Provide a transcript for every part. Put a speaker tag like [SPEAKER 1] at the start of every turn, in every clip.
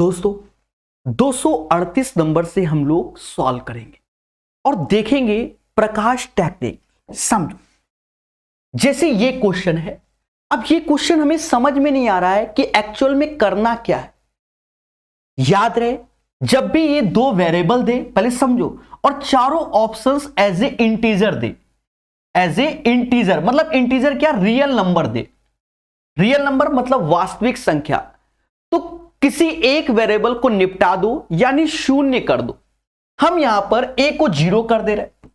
[SPEAKER 1] दोस्तों 238 नंबर से हम लोग सॉल्व करेंगे और देखेंगे प्रकाश टेक्निक। समझो, जैसे ये क्वेश्चन है। अब ये क्वेश्चन हमें समझ में नहीं आ रहा है कि एक्चुअल में करना क्या है। याद रहे, जब भी ये दो वेरिएबल दे, पहले समझो, और चारों ऑप्शंस एज ए इंटीजर दे। एज ए इंटीजर मतलब इंटीजर क्या? रियल नंबर दे। रियल नंबर मतलब वास्तविक संख्या। तो किसी एक वेरिएबल को निपटा दो, यानी शून्य कर दो। हम यहां पर ए को 0 कर दे रहे।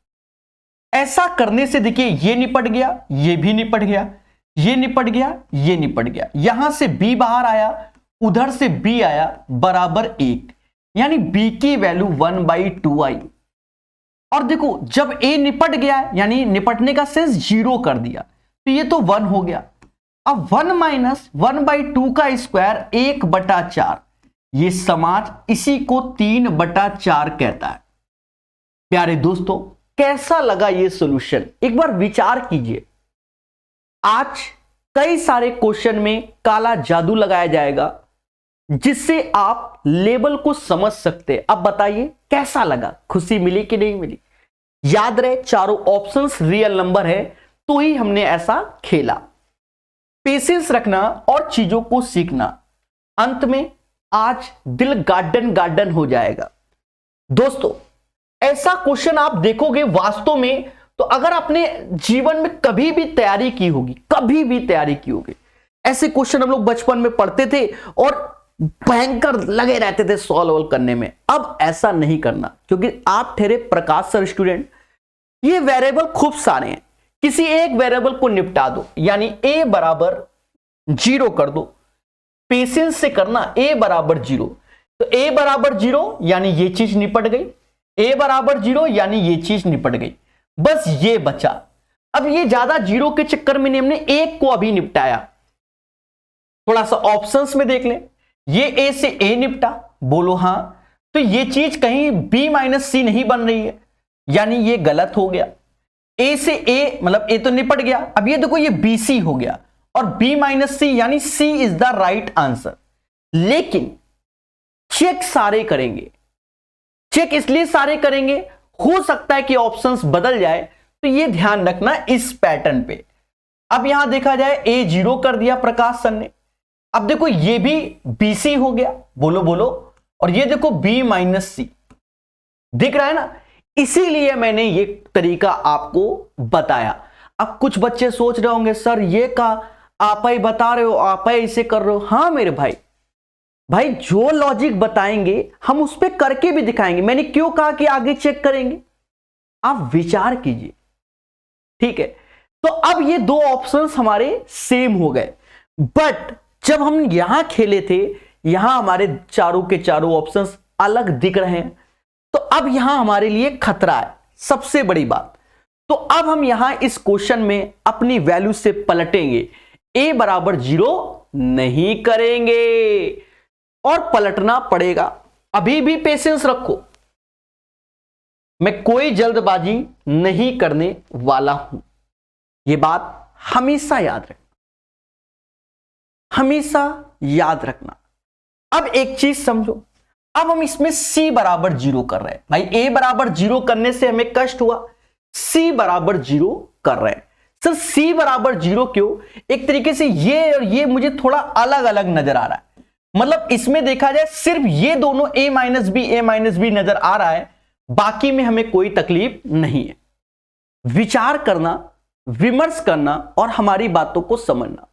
[SPEAKER 1] ऐसा करने से देखिए, ये निपट गया, ये भी निपट गया, ये निपट गया, ये निपट गया। यहां से बी बाहर आया, उधर से बी आया, बराबर 1, यानी बी की वैल्यू 1/2 आई। और देखो, जब ए निपट गया, यानी निपटने का सेंस 0 कर दिया, तो ये तो 1 हो गया। अब 1 माइनस 1/2 का स्क्वायर 1/4, ये समाज इसी को 3/4 कहता है। प्यारे दोस्तों, कैसा लगा ये सॉल्यूशन? एक बार विचार कीजिए। आज कई सारे क्वेश्चन में काला जादू लगाया जाएगा, जिससे आप लेवल को समझ सकते। अब बताइए कैसा लगा? खुशी मिली कि नहीं मिली? याद रहे, चारों ऑप्शंस रियल नंबर है, तो ही हमने ऐसा खेला। पेशेंस रखना और चीजों को सीखना। अंत में आज दिल गार्डन गार्डन हो जाएगा। दोस्तों, ऐसा क्वेश्चन आप देखोगे वास्तव में, तो अगर आपने जीवन में कभी भी तैयारी की होगी, कभी भी तैयारी की होगी, ऐसे क्वेश्चन हम लोग बचपन में पढ़ते थे और भयंकर लगे रहते थे सॉल्व करने में। अब ऐसा नहीं करना, क्योंकि आप ठहरे प्रकाश सर स्टूडेंट। ये वेरिएबल खूब सारे हैं, किसी एक वेरिएबल को निपटा दो, यानी a बराबर 0 कर दो। पेशेंस से करना, a बराबर 0, तो a बराबर 0 यानी ये चीज निपट गई, a बराबर 0 यानी ये चीज निपट गई। बस ये बचा। अब ये ज्यादा 0 के चक्कर में हमने एक को अभी निपटाया। थोड़ा सा ऑप्शंस में देख लें, ये a से a निपटा, बोलो हां, तो ये चीज कहीं b माइनस सी नहीं बन रही है, यानी ये गलत हो गया। a से a मतलब a तो निपट गया। अब ये देखो, ये bc हो गया और b माइनस सी, यानी c is the right answer. लेकिन चेक सारे करेंगे। चेक इसलिए सारे करेंगे, हो सकता है कि ऑप्शंस बदल जाए, तो ये ध्यान रखना इस पैटर्न पे। अब यहां देखा जाए, a 0 कर दिया प्रकाश सर ने। अब देखो, ये भी bc हो गया, बोलो बोलो, और ये देखो b माइनस सी, दिख रहा है ना? इसीलिए मैंने ये तरीका आपको बताया। अब कुछ बच्चे सोच रहे होंगे, सर ये का आप ही बता रहे हो, आप ही इसे कर रहे हो। हाँ मेरे भाई जो लॉजिक बताएंगे हम उस पर करके भी दिखाएंगे। मैंने क्यों कहा कि आगे चेक करेंगे? आप विचार कीजिए, ठीक है? तो अब ये दो ऑप्शंस हमारे सेम हो गए, बट जब हम यहां खेले थे, यहां हमारे चारों के चारों ऑप्शंस अलग दिख रहे हैं, तो अब यहां हमारे लिए खतरा है। सबसे बड़ी बात, तो अब हम यहां इस क्वेश्चन में अपनी वैल्यू से पलटेंगे। a बराबर 0 नहीं करेंगे और पलटना पड़ेगा। अभी भी पेशेंस रखो, मैं कोई जल्दबाजी नहीं करने वाला हूं। यह बात हमेशा याद रखना, हमेशा याद रखना। अब एक चीज समझो, अब हम इसमें c बराबर 0 कर रहे हैं। भाई a बराबर 0 करने से हमें कष्ट हुआ, c बराबर 0 कर रहे हैं। सर c बराबर 0 क्यों? एक तरीके से ये और ये मुझे थोड़ा अलग अलग नजर आ रहा है। मतलब इसमें देखा जाए सिर्फ ये दोनों a माइनस बी नजर आ रहा है, बाकी में हमें कोई तकलीफ नहीं है। विचार करना, विमर्श करना और हमारी बातों को समझना।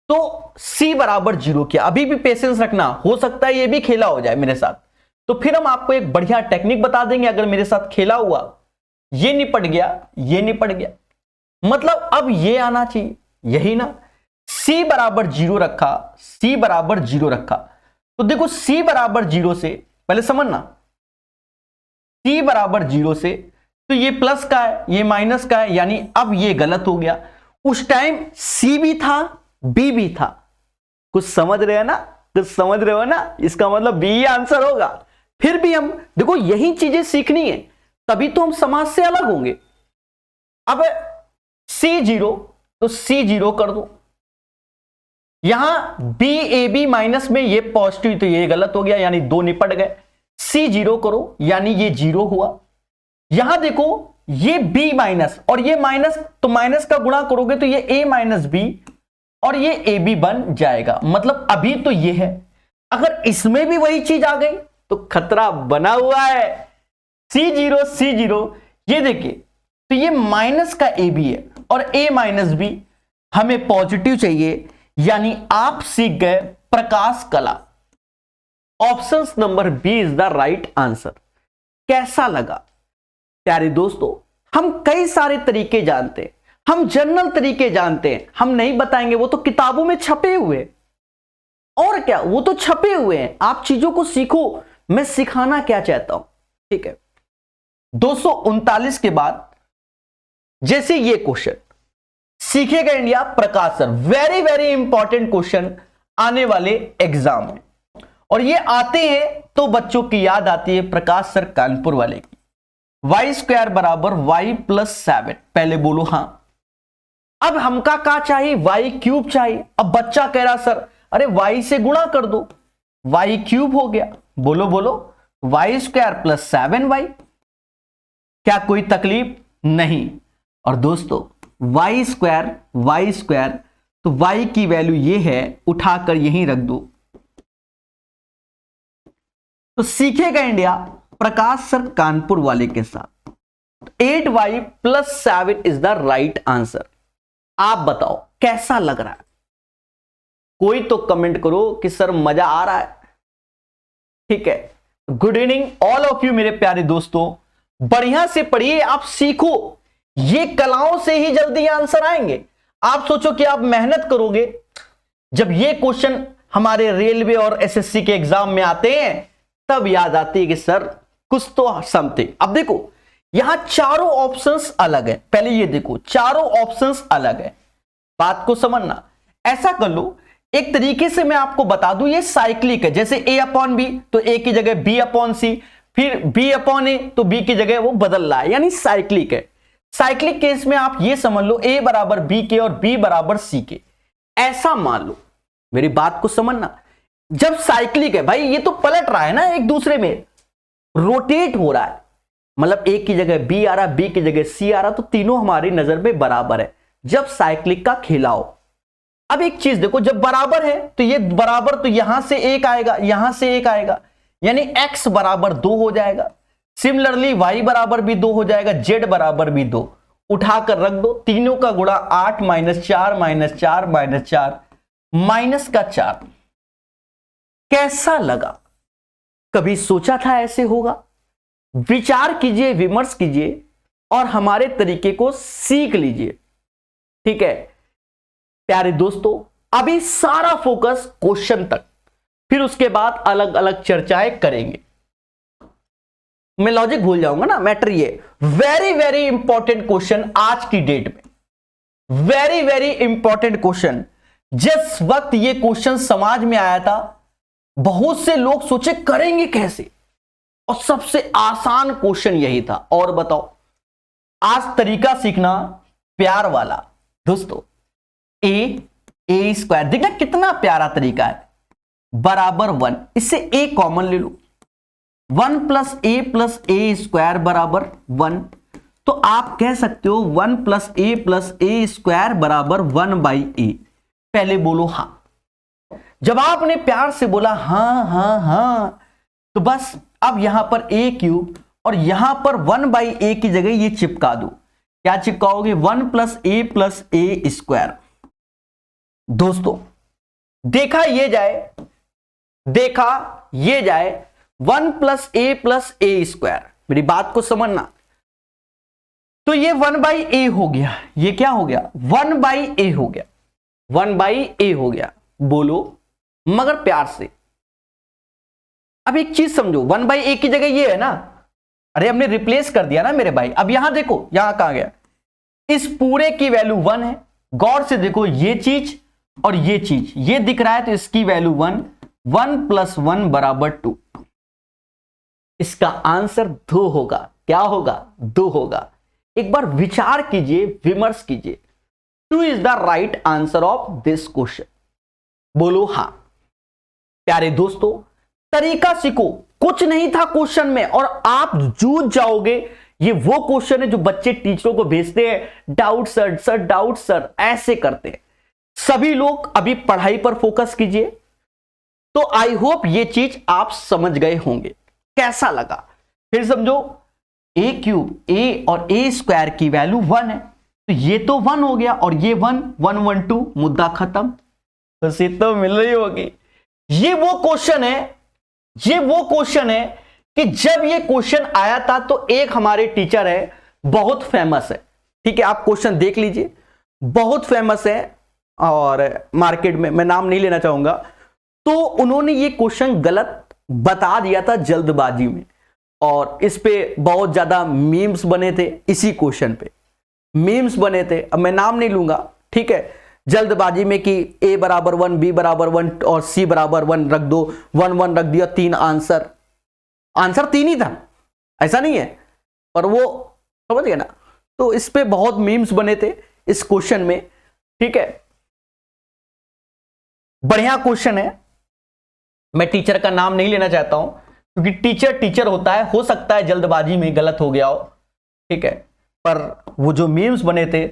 [SPEAKER 1] तो c बराबर 0 किया। अभी भी पेशेंस रखना, हो सकता है ये भी खेला हो जाए मेरे साथ, तो फिर हम आपको एक बढ़िया टेक्निक बता देंगे। अगर मेरे साथ खेला हुआ, ये निपट गया, ये निपट गया, मतलब अब ये आना चाहिए, यही ना? c बराबर 0 रखा, c बराबर 0 रखा, तो देखो c बराबर 0 से पहले समझना, c बराबर 0 से, तो ये प्लस का है, ये माइनस का है, यानी अब ये गलत हो गया। उस टाइम c भी था, बी भी था। कुछ समझ रहे हैं ना? कुछ समझ रहे हो ना? इसका मतलब बी ही आंसर होगा। फिर भी हम देखो, यही चीजें सीखनी है, तभी तो हम समाज से अलग होंगे। अब c 0, तो c 0 कर दो, यहां बी ए बी माइनस में ये पॉजिटिव, तो ये गलत हो गया, यानी 2 निपट गए। सी 0 करो, यानी ये 0 हुआ। यहां देखो ये बी माइनस और ये माइनस, तो माइनस का गुणा करोगे तो ये ए माइनस बी और ये ए बी बन जाएगा। मतलब अभी तो ये है, अगर इसमें भी वही चीज आ गई तो खतरा बना हुआ है। C0 C0, ये देखिए, तो ये माइनस का ए बी है और ए माइनस बी, हमें पॉजिटिव चाहिए, यानी आप सीख गए प्रकाश कला। Option number B is the right answer. कैसा लगा प्यारे दोस्तों? हम कई सारे तरीके जानते हैं, हम जनरल तरीके जानते हैं, हम नहीं बताएंगे, वो तो किताबों में छपे हुए, और क्या, वो तो छपे हुए हैं। आप चीजों को सीखो, मैं सिखाना क्या चाहता हूं, ठीक है। 239 के बाद जैसे ये क्वेश्चन, सीखेगा India Prakash sir, very very important question आने वाले एग्जाम में, और ये आते हैं तो बच्चों की याद आती है प्रकाश सर कानपुर वाले की। वाई स्क्वायर बराबर वाई प्लस 7, पहले बोलो हां। अब हमका क्या चाहिए? वाई क्यूब चाहिए। अब बच्चा कह रहा सर अरे वाई से गुणा कर दो, वाई क्यूब हो गया। बोलो बोलो, वाई स्क्वायर प्लस 7y। क्या कोई तकलीफ? नहीं। और दोस्तों वाई स्क्वायर, तो वाई की वैल्यू ये है, उठाकर यहीं रख दो। तो सीखेगा इंडिया प्रकाश सर कानपुर वाले के साथ। 8y plus 7 is the right answer. आप बताओ कैसा लग रहा है? कोई तो कमेंट करो कि सर मजा आ रहा है, ठीक है। Good evening all of you मेरे प्यारे दोस्तों, बढ़िया से पढ़िए, आप सीखो, ये कलाओं से ही जल्दी आंसर आएंगे। आप सोचो कि आप मेहनत करोगे, जब ये क्वेश्चन हमारे रेलवे और एसएससी के एग्जाम में आते हैं तब याद आती है कि सर कुछ तो समथिंग। अब देखो यहां चारों ऑप्शंस अलग है, पहले ये देखो चारों ऑप्शंस अलग है, बात को समझना। ऐसा कर लो, एक तरीके से मैं आपको बता दूं, ये साइक्लिक है, जैसे a अपॉन बी तो a की जगह b अपॉन सी, फिर b अपॉन a तो b की जगह वो बदल रहा है, यानी साइक्लिक है। साइक्लिक केस में आप ये समझ लो a बराबर b के और b बराबर c के, ऐसा मान लो। मेरी बात को समझना, जब साइक्लिक है भाई ये तो पलट रहा है ना, एक दूसरे में रोटेट हो रहा है, मतलब a की जगह b आ रहा, b की जगह c आ रहा, तो तीनों हमारी नजर में बराबर है जब साइक्लिक का खेला हो। अब एक चीज देखो, जब बराबर है तो ये बराबर, तो यहां से एक आएगा, यहां से एक आएगा, यानी x बराबर 2 हो जाएगा। सिमिलरली y बराबर भी 2 हो जाएगा, z बराबर भी 2, उठाकर रख दो, तीनों का गुणा 8 माइनस 4 माइनस 4 माइनस 4 माइनस का 4। कैसा लगा? कभी सोचा था ऐसे होगा? विचार कीजिए, विमर्श कीजिए और हमारे तरीके को सीख लीजिए, ठीक है प्यारे दोस्तों। अभी सारा फोकस क्वेश्चन तक, फिर उसके बाद अलग अलग चर्चाएं करेंगे। मैं लॉजिक भूल जाऊंगा ना, मैटर ये वेरी वेरी इंपॉर्टेंट क्वेश्चन आज की डेट में, वेरी वेरी इंपॉर्टेंट क्वेश्चन। जिस वक्त ये क्वेश्चन समाज में आया था, बहुत से लोग सोचे करेंगे कैसे, और सबसे आसान क्वेश्चन यही था। और बताओ, आज तरीका सीखना प्यार वाला दोस्तों। ए स्क्वायर, देखना कितना प्यारा तरीका है, बराबर 1, इससे ए कॉमन ले लो, 1 प्लस ए स्क्वायर बराबर 1। तो आप कह सकते हो 1 प्लस ए स्क्वायर बराबर 1 बाई ए। पहले बोलो हां। जब आपने प्यार से बोला हां हां हां, तो बस अब यहां पर ए क्यूब और यहां पर 1 बाई ए की जगह ये चिपका दो। क्या चिपकाओगे? 1 प्लस ए स्क्वायर। दोस्तों देखा ये जाए 1 प्लस ए स्क्वायर, मेरी बात को समझना। तो ये 1 बाई ए हो गया, ये क्या हो गया? 1 बाई ए हो गया, 1 बाई ए हो गया। बोलो मगर प्यार से। अब एक चीज समझो, 1 बाई ए की जगह ये है ना, अरे हमने रिप्लेस कर दिया ना मेरे भाई। अब यहां देखो, यहां कहां गया? इस पूरे की वैल्यू 1 है, गौर से देखो, ये चीज और ये चीज ये दिख रहा है, तो इसकी वैल्यू 1, 1 प्लस 1 बराबर 2। इसका आंसर 2 होगा। क्या होगा? 2 होगा। एक बार विचार कीजिए, विमर्श कीजिए। 2 is the right answer of this question. बोलो हाँ। प्यारे दोस्तों, तरीका सीखो, कुछ नहीं था क्वेश्चन में और आप जूझ जाओगे। ये वो क्वेश्चन है जो बच्चे टीचरों को भेजते हैं, doubt sir, sir doubt sir, ऐसे करते हैं। सभी लोग अभी पढ़ाई पर फोकस कीजिए। तो आई होप ये चीज आप समझ गए होंगे। कैसा लगा फिर समझो, ए क्यूब ए और ए स्क्वायर की वैल्यू 1 है, तो ये तो 1 हो गया और ये 1 1 1 2, मुद्दा खत्म। तो मिल रही होगी। ये वो क्वेश्चन है, ये वो क्वेश्चन है कि जब ये क्वेश्चन आया था तो एक हमारे टीचर है, बहुत फेमस है, ठीक है, आप क्वेश्चन देख लीजिए, बहुत फेमस है और मार्केट में, मैं नाम नहीं लेना चाहूंगा। तो उन्होंने ये क्वेश्चन गलत बता दिया था जल्दबाजी में और इस पे बहुत ज्यादा मीम्स बने थे, इसी क्वेश्चन पे मीम्स बने थे। अब मैं नाम नहीं लूंगा, ठीक है, जल्दबाजी में कि a बराबर 1, b बराबर 1 और c बराबर 1 रख दो, 1 1 रख दिया, 3 आंसर, आंसर 3 ही था, ऐसा नहीं है, पर वो समझ गए ना। तो इस पे बहुत मीम्स बने थे इस क्वेश्चन में, ठीक है, बढ़िया क्वेश्चन है। मैं टीचर का नाम नहीं लेना चाहता हूं क्योंकि टीचर टीचर होता है, हो सकता है जल्दबाजी में गलत हो गया हो, ठीक है, पर वो जो मीम्स बने थे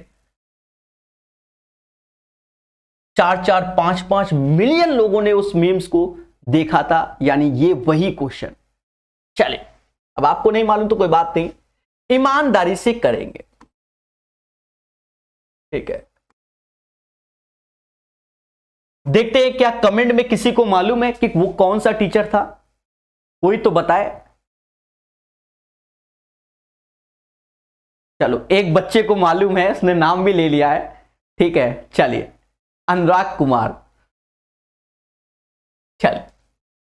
[SPEAKER 1] 4 5 मिलियन लोगों ने उस मीम्स को देखा था, यानी ये वही क्वेश्चन। चले, अब आपको नहीं मालूम तो कोई बात नहीं, ईमानदारी से करेंगे, ठीक है। देखते हैं क्या कमेंट में किसी को मालूम है कि वो कौन सा टीचर था, कोई तो बताए। चलो, एक बच्चे को मालूम है, उसने नाम भी ले लिया है, ठीक है, चलिए, अनुराग कुमार। चलिए,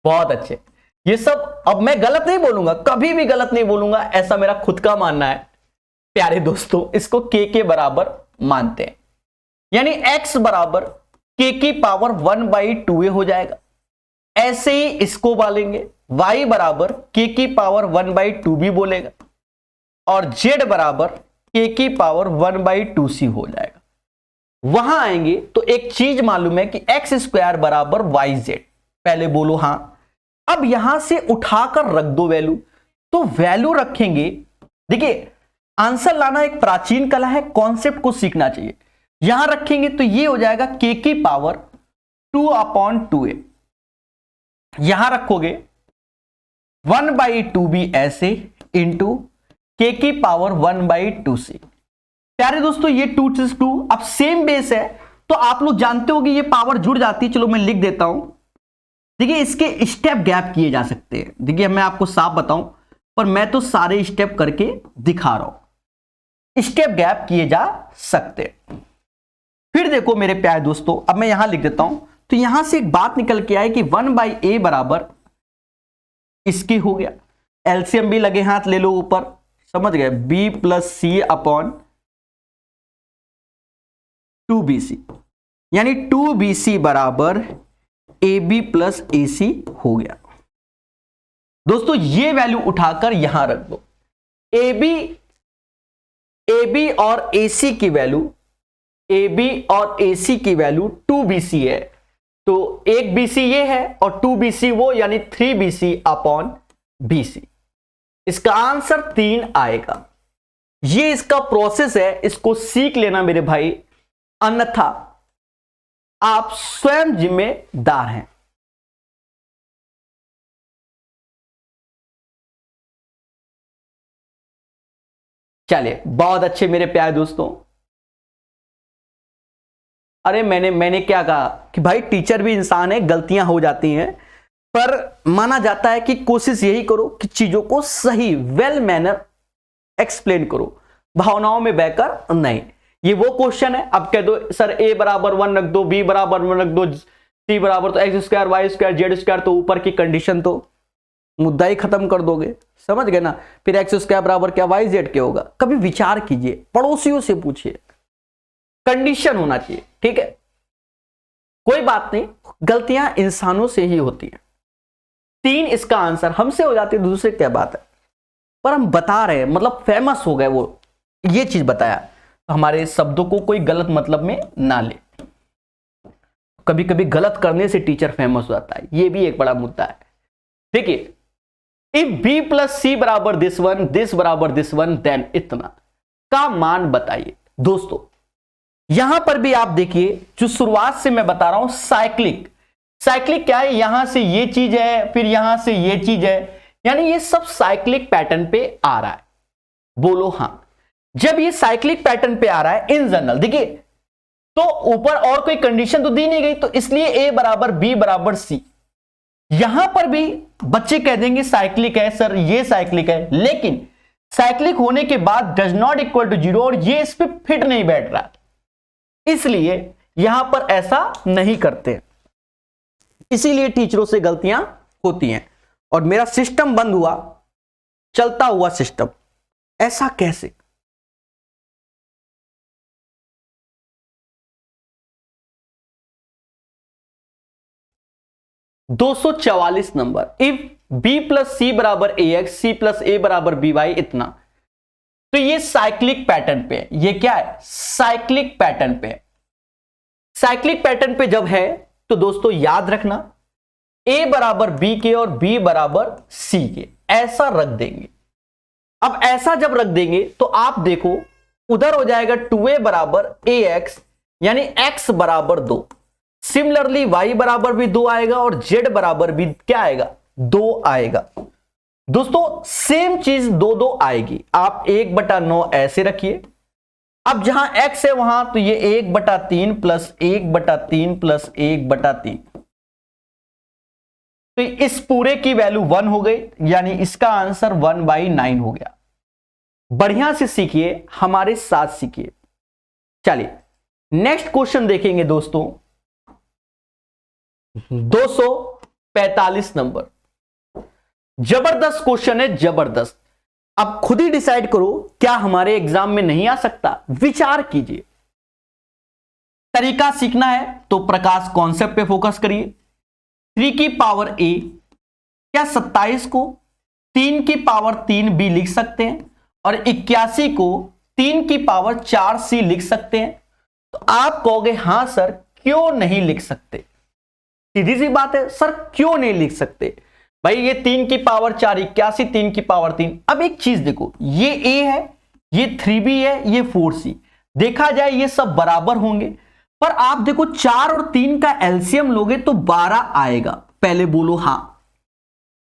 [SPEAKER 1] बहुत अच्छे। ये सब अब मैं गलत नहीं बोलूंगा, कभी भी गलत नहीं बोलूंगा, ऐसा मेरा खुद का मानना है। प्यारे दोस्तों, इसको के बराबर मानते हैं, यानी x बराबर k की पावर 1/2a हो जाएगा। ऐसे ही इसको बोलेंगे y बराबर k की पावर 1/2b बोलेगा और z बराबर k की पावर 1/2c हो जाएगा। वहां आएंगे तो एक चीज मालूम है कि एक्स स्क्वायर बराबर वाई जेड, पहले बोलो हां। अब यहां से उठाकर रख दो वैल्यू, तो वैल्यू रखेंगे। देखिए, आंसर लाना एक प्राचीन कला है, कॉन्सेप्ट को सीखना चाहिए। यहां रखेंगे तो ये हो जाएगा k की पावर 2/2a, यहां रखोगे 1/2b ऐसे इंटू k की पावर 1/2c। प्यारे दोस्तों, ये 2 अब सेम बेस है तो आप लोग जानते हो कि ये पावर जुड़ जाती है। चलो मैं लिख देता हूं। देखिए, इसके स्टेप गैप किए जा सकते हैं। देखिए, मैं आपको साफ बताऊं, पर मैं तो सारे स्टेप करके दिखा रहा हूं, स्टेप गैप किए जा सकते हैं। फिर देखो मेरे प्यारे दोस्तों, अब मैं यहां लिख देता हूं, तो यहां से एक बात निकल के आए कि 1/a बराबर इसकी हो गया, एलसीएम भी लगे हाथ ले लो ऊपर, समझ गए, b + c/2bc, यानी 2bc बराबर ab + ac हो गया। दोस्तों, ये वैल्यू उठाकर यहां रख दो। ab और ac की वैल्यू, ab और ac की वैल्यू 2bc है, तो एक bc ये है और 2bc वो, यानी 3bc/bc। इसका आंसर 3 आएगा। ये इसका प्रोसेस है, इसको सीख लेना मेरे भाई, अन्यथा आप स्वयं जिम्मेदार हैं। चलिए, बहुत अच्छे मेरे प्यारे दोस्तों। अरे मैंने क्या कहा कि भाई टीचर भी इंसान है, गलतियां हो जाती हैं, पर माना जाता है कि कोशिश यही करो कि चीजों को सही वेल मैनर एक्सप्लेन करो, भावनाओं में बहकर नहीं। ये वो क्वेश्चन है, अब कह दो सर a बराबर 1 रख दो, b बराबर 1 रख दो, c बराबर तो x² y² z², तो ऊपर की कंडीशन तो मुद्दा ही खत्म कर दोगे, समझ गए ना। फिर x² बराबर क्या y z के होगा। कभी विचार कीजिए, पड़ोसियों से पूछिए, कंडीशन होना चाहिए, ठीक है। कोई बात नहीं, गलतियां इंसानों से ही होती हैं। 3 इसका आंसर, हमसे हो जाती है, दूसरे क्या बात है, पर हम बता रहे हैं, मतलब फेमस हो गए वो, ये चीज बताया, तो हमारे शब्दों को कोई गलत मतलब में ना ले। कभी कभी गलत करने से टीचर फेमस हो जाता है, ये भी एक बड़ा मुद्दा है। देखिए, इफ बी प्लस सी बराबर दिस बराबर दिस वन, देन इतना का मान बताइए। दोस्तों यहां पर भी आप देखिए, जो शुरुआत से मैं बता रहा हूं साइक्लिक क्या है, यहां से ये चीज है, फिर यहां से ये चीज है, यानी ये सब साइक्लिक पैटर्न पे आ रहा है। बोलो हां। जब ये साइक्लिक पैटर्न पे आ रहा है इन जनरल, देखिए तो ऊपर और कोई कंडीशन तो दी नहीं गई, तो इसलिए ए बराबर बी बराबर सी। यहां पर भी बच्चे कह देंगे साइक्लिक है सर, ये साइक्लिक है, लेकिन साइक्लिक होने के बाद डज नॉट इक्वल टू 0, और ये इस पे फिट नहीं बैठ रहा, इसलिए यहां पर ऐसा नहीं करते, इसीलिए टीचरों से गलतियां होती हैं। और मेरा सिस्टम बंद हुआ, चलता हुआ सिस्टम, ऐसा कैसे? (244) नंबर, इफ b प्लस सी बराबर ए एक्स, सी प्लस ए बराबर बी वाई, इतना। तो ये साइक्लिक पैटर्न पे है, ये क्या है? साइक्लिक पैटर्न पे है। साइक्लिक पैटर्न पे जब है तो दोस्तों याद रखना, a बराबर b के और b बराबर c के, ऐसा रख देंगे। अब ऐसा जब रख देंगे तो आप देखो उधर हो जाएगा 2a बराबर ax, यानी x बराबर 2। सिमिलरली y बराबर भी 2 आएगा और z बराबर भी क्या आएगा? 2 आएगा। दोस्तों सेम चीज 2 आएगी। आप 1/9 ऐसे रखिए। अब जहां x है वहां तो ये 1/3 प्लस 1/3 प्लस 1/3, तो इस पूरे की वैल्यू 1 हो गई, यानी इसका आंसर 1/9 हो गया। बढ़िया से सीखिए, हमारे साथ सीखिए। चलिए नेक्स्ट क्वेश्चन देखेंगे दोस्तों, 245 नंबर। जबरदस्त क्वेश्चन है, जबरदस्त। अब खुद ही डिसाइड करो, क्या हमारे एग्जाम में नहीं आ सकता? विचार कीजिए। तरीका सीखना है तो प्रकाश कॉन्सेप्ट पे फोकस करिए। 3 की पावर a, क्या 27 को 3 की पावर 3 b लिख सकते हैं और 81 को 3 की पावर 4 c लिख सकते हैं? तो आप कहोगे हां सर, क्यों नहीं लिख सकते? सीधी सी बात है सर, क्यों नहीं लिख सकते भाई? ये 3 की पावर 4, 81, 3 की पावर 3। अब एक चीज देखो, ये a है, ये 3b है, ये 4c। देखा जाए ये सब बराबर होंगे, पर आप देखो 4 और 3 का एलसीएम लोगे तो 12 आएगा। पहले बोलो हां।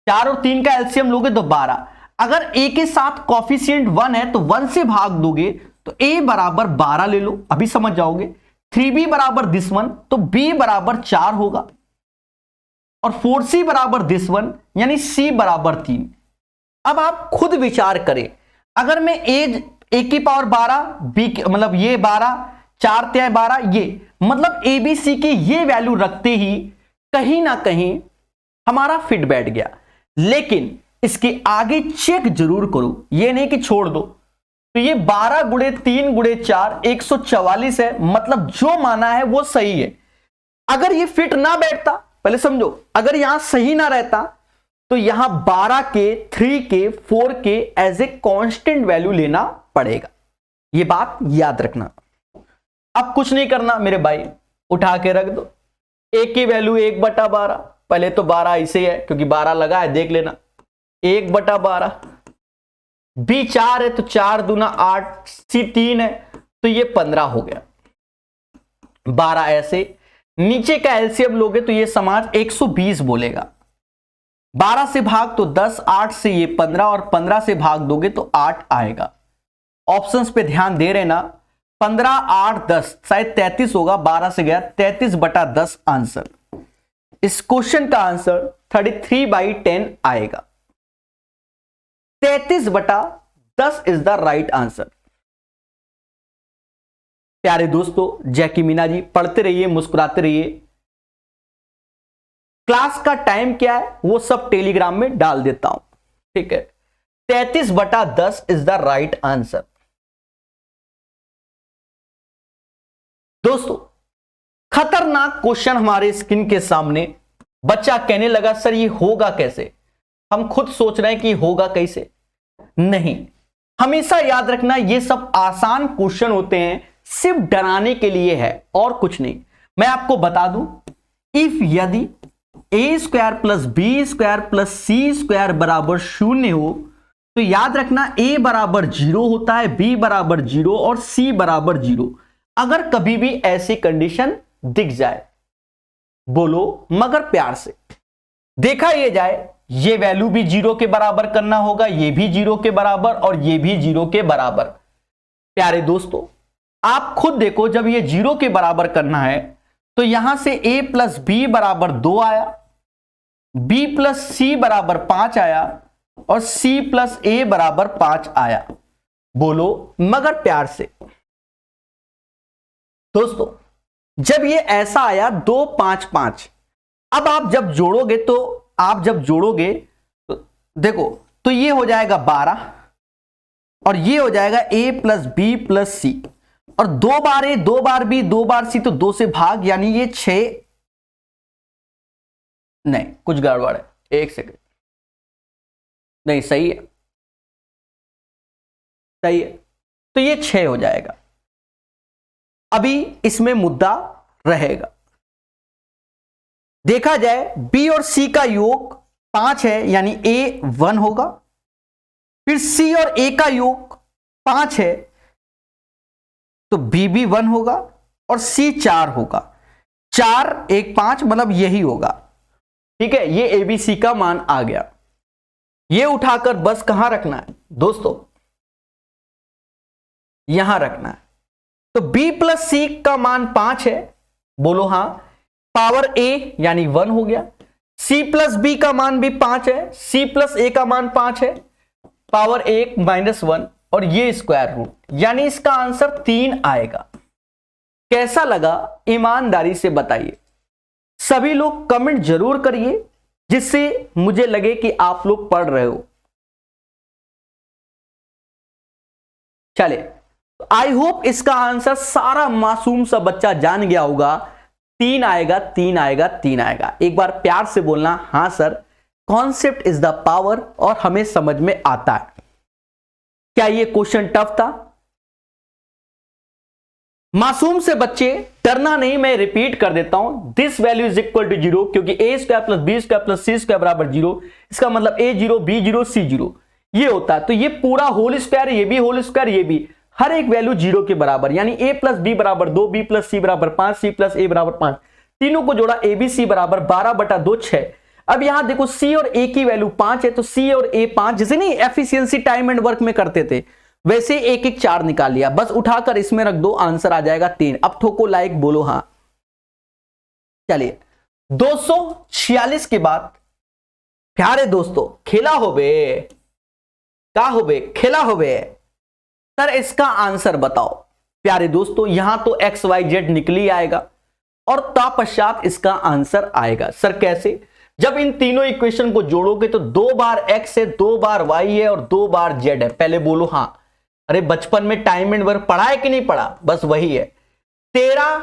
[SPEAKER 1] 4 और 3 का एलसीएम लोगे तो 12। अगर a के साथ कॉफिशिएंट 1 है तो 1 से भाग दोगे तो a बराबर 12 ले लो, अभी समझ जाओगे। 3b बराबर दिस वन, तो b बराबर 4 होगा, और 4c बराबर दिस वन, यानी c बराबर 3। अब आप खुद विचार करें, अगर मैं a की पावर 12, b मतलब ये 12, 4 त्याय 12, ये मतलब abc की ये वैल्यू रखते ही कहीं ना कहीं हमारा फिट बैठ गया। लेकिन इसके आगे चेक जरूर करो, ये नहीं कि छोड़ दो। तो ये 12 गुणे 3 गुणे 4 144 है, मतलब जो माना है वो सही है। अगर ये फिट ना बैठता, पहले समझो, अगर यहां सही ना रहता तो यहां 12 के, 3 के, 4 के एज ए कांस्टेंट वैल्यू लेना पड़ेगा। ये बात याद रखना। अब कुछ नहीं करना मेरे भाई, उठा के रख दो। a की वैल्यू 1/12, पहले तो 12 इसे है क्योंकि 12 लगा है, देख लेना 1/12। b 4 है तो 4 दूना 8, c 3 है तो ये 15 हो गया। 12 ऐसे, नीचे का एलसीएम लोगे तो ये समाज 120 बोलेगा। 12 से भाग तो 10, 8 से ये 15, और 15 से भाग दोगे तो 8 आएगा। ऑप्शंस पे ध्यान दे रहे ना, 15, 8, 10, शायद 33 होगा, 12 से गया, 33/10 आंसर। इस क्वेश्चन का आंसर 33/10 आएगा। 33/10 इज द राइट आंसर। प्यारे दोस्तों, जैकी मीना जी, पढ़ते रहिए, मुस्कुराते रहिए। क्लास का टाइम क्या है वो सब टेलीग्राम में डाल देता हूं, ठीक है। 33/10 इज द राइट आंसर। दोस्तों खतरनाक क्वेश्चन हमारे स्क्रीन के सामने। बच्चा कहने लगा सर ये होगा कैसे? हम खुद सोच रहे हैं कि होगा कैसे। नहीं, हमेशा याद रखना ये सब आसान क्वेश्चन होते हैं, सिर्फ डराने के लिए है और कुछ नहीं। मैं आपको बता दूं, इफ यदि A square plus B square plus C square बराबर 0 हो तो याद रखना ए बराबर 0 होता है, बी बराबर 0 और सी बराबर 0। अगर कभी भी ऐसी कंडीशन दिख जाए, बोलो मगर प्यार से देखा ये जाए, ये वैल्यू भी 0 के बराबर करना होगा, ये भी 0 के बराबर और ये भी 0 के बराबर। प्यारे दोस्तों आप खुद देखो, जब ये 0 के बराबर करना है तो यहां से a प्लस बी बराबर 2 आया, b प्लस सी बराबर 5 आया और c प्लस a बराबर 5 आया। बोलो मगर प्यार से। दोस्तों जब ये ऐसा आया 2 5 5, अब आप जब जोड़ोगे तो देखो, तो ये हो जाएगा 12 और ये हो जाएगा a प्लस बी प्लस सी, और 2 बार a 2 bar b 2 bar c, तो 2 से भाग, यानी ये 6, नहीं कुछ गड़बड़ है, एक सेकंड, नहीं सही है, सही है, तो ये 6 हो जाएगा। अभी इसमें मुद्दा रहेगा, देखा जाए b और c का योग 5 है, यानी a 1 होगा, फिर c और a का योग 5 है तो b भी 1 होगा और c 4 होगा, 4 1 5 मतलब यही होगा। ठीक है, ये ABC का मान आ गया। ये उठाकर बस कहां रखना है दोस्तों, यहां रखना है। तो b प्लस सी का मान 5 है, बोलो हां, पावर a यानी 1 हो गया। c प्लस बी का मान भी 5 है, c प्लस a का मान 5 है, पावर 1 माइनस 1 और ये स्क्वायर रूट, यानी इसका आंसर 3 आएगा। कैसा लगा ईमानदारी से बताइए। सभी लोग कमेंट जरूर करिए जिससे मुझे लगे कि आप लोग पढ़ रहे हो। चले, आई होप इसका आंसर सारा मासूम सा बच्चा जान गया होगा। 3 आएगा, 3 आएगा, 3 आएगा। एक बार प्यार से बोलना, हां sir, concept is the power, और हमें समझ में आता है। क्या ये क्वेश्चन टफ था? मासूम से बच्चे डरना नहीं, मैं रिपीट कर देता हूं, this value is equal to 0, क्योंकि a square plus B square plus C square बराबर 0, इसका मतलब a 0 b 0 c 0 ये होता है। तो ये पूरा होल स्क्वायर, ये भी होल स्क्वायर, ये भी, हर एक वैल्यू 0 के बराबर, यानी a प्लस बी बराबर 2, b प्लस सी बराबर 5, c प्लस a बराबर 5, तीनों को जोड़ा a b c बराबर 12/2 6। अब यहां देखो c और a की वैल्यू 5 है, तो c और a 5, जैसे नहीं एफिशिएंसी टाइम एंड वर्क में करते थे वैसे एक एक 4 निकाल लिया, बस उठाकर इसमें रख दो, आंसर आ जाएगा 3। अब ठोको लाइक, बोलो हां। चलिए 246 के बाद, प्यारे दोस्तों खेला हो बे, का हो बे, खेला हो बे सर, इसका आंसर बताओ। प्यारे दोस्तों यहां तो एक्स वाई जेड निकल ही आएगा और तत्पश्चात इसका आंसर आएगा। सर कैसे? जब इन तीनों इक्वेशन को जोड़ोगे तो 2 बार x है, 2 बार y है और 2 बार z है। पहले बोलो हां। अरे बचपन में टाइम एंड वर्क पढ़ा है कि नहीं पढ़ा? बस वही है। 13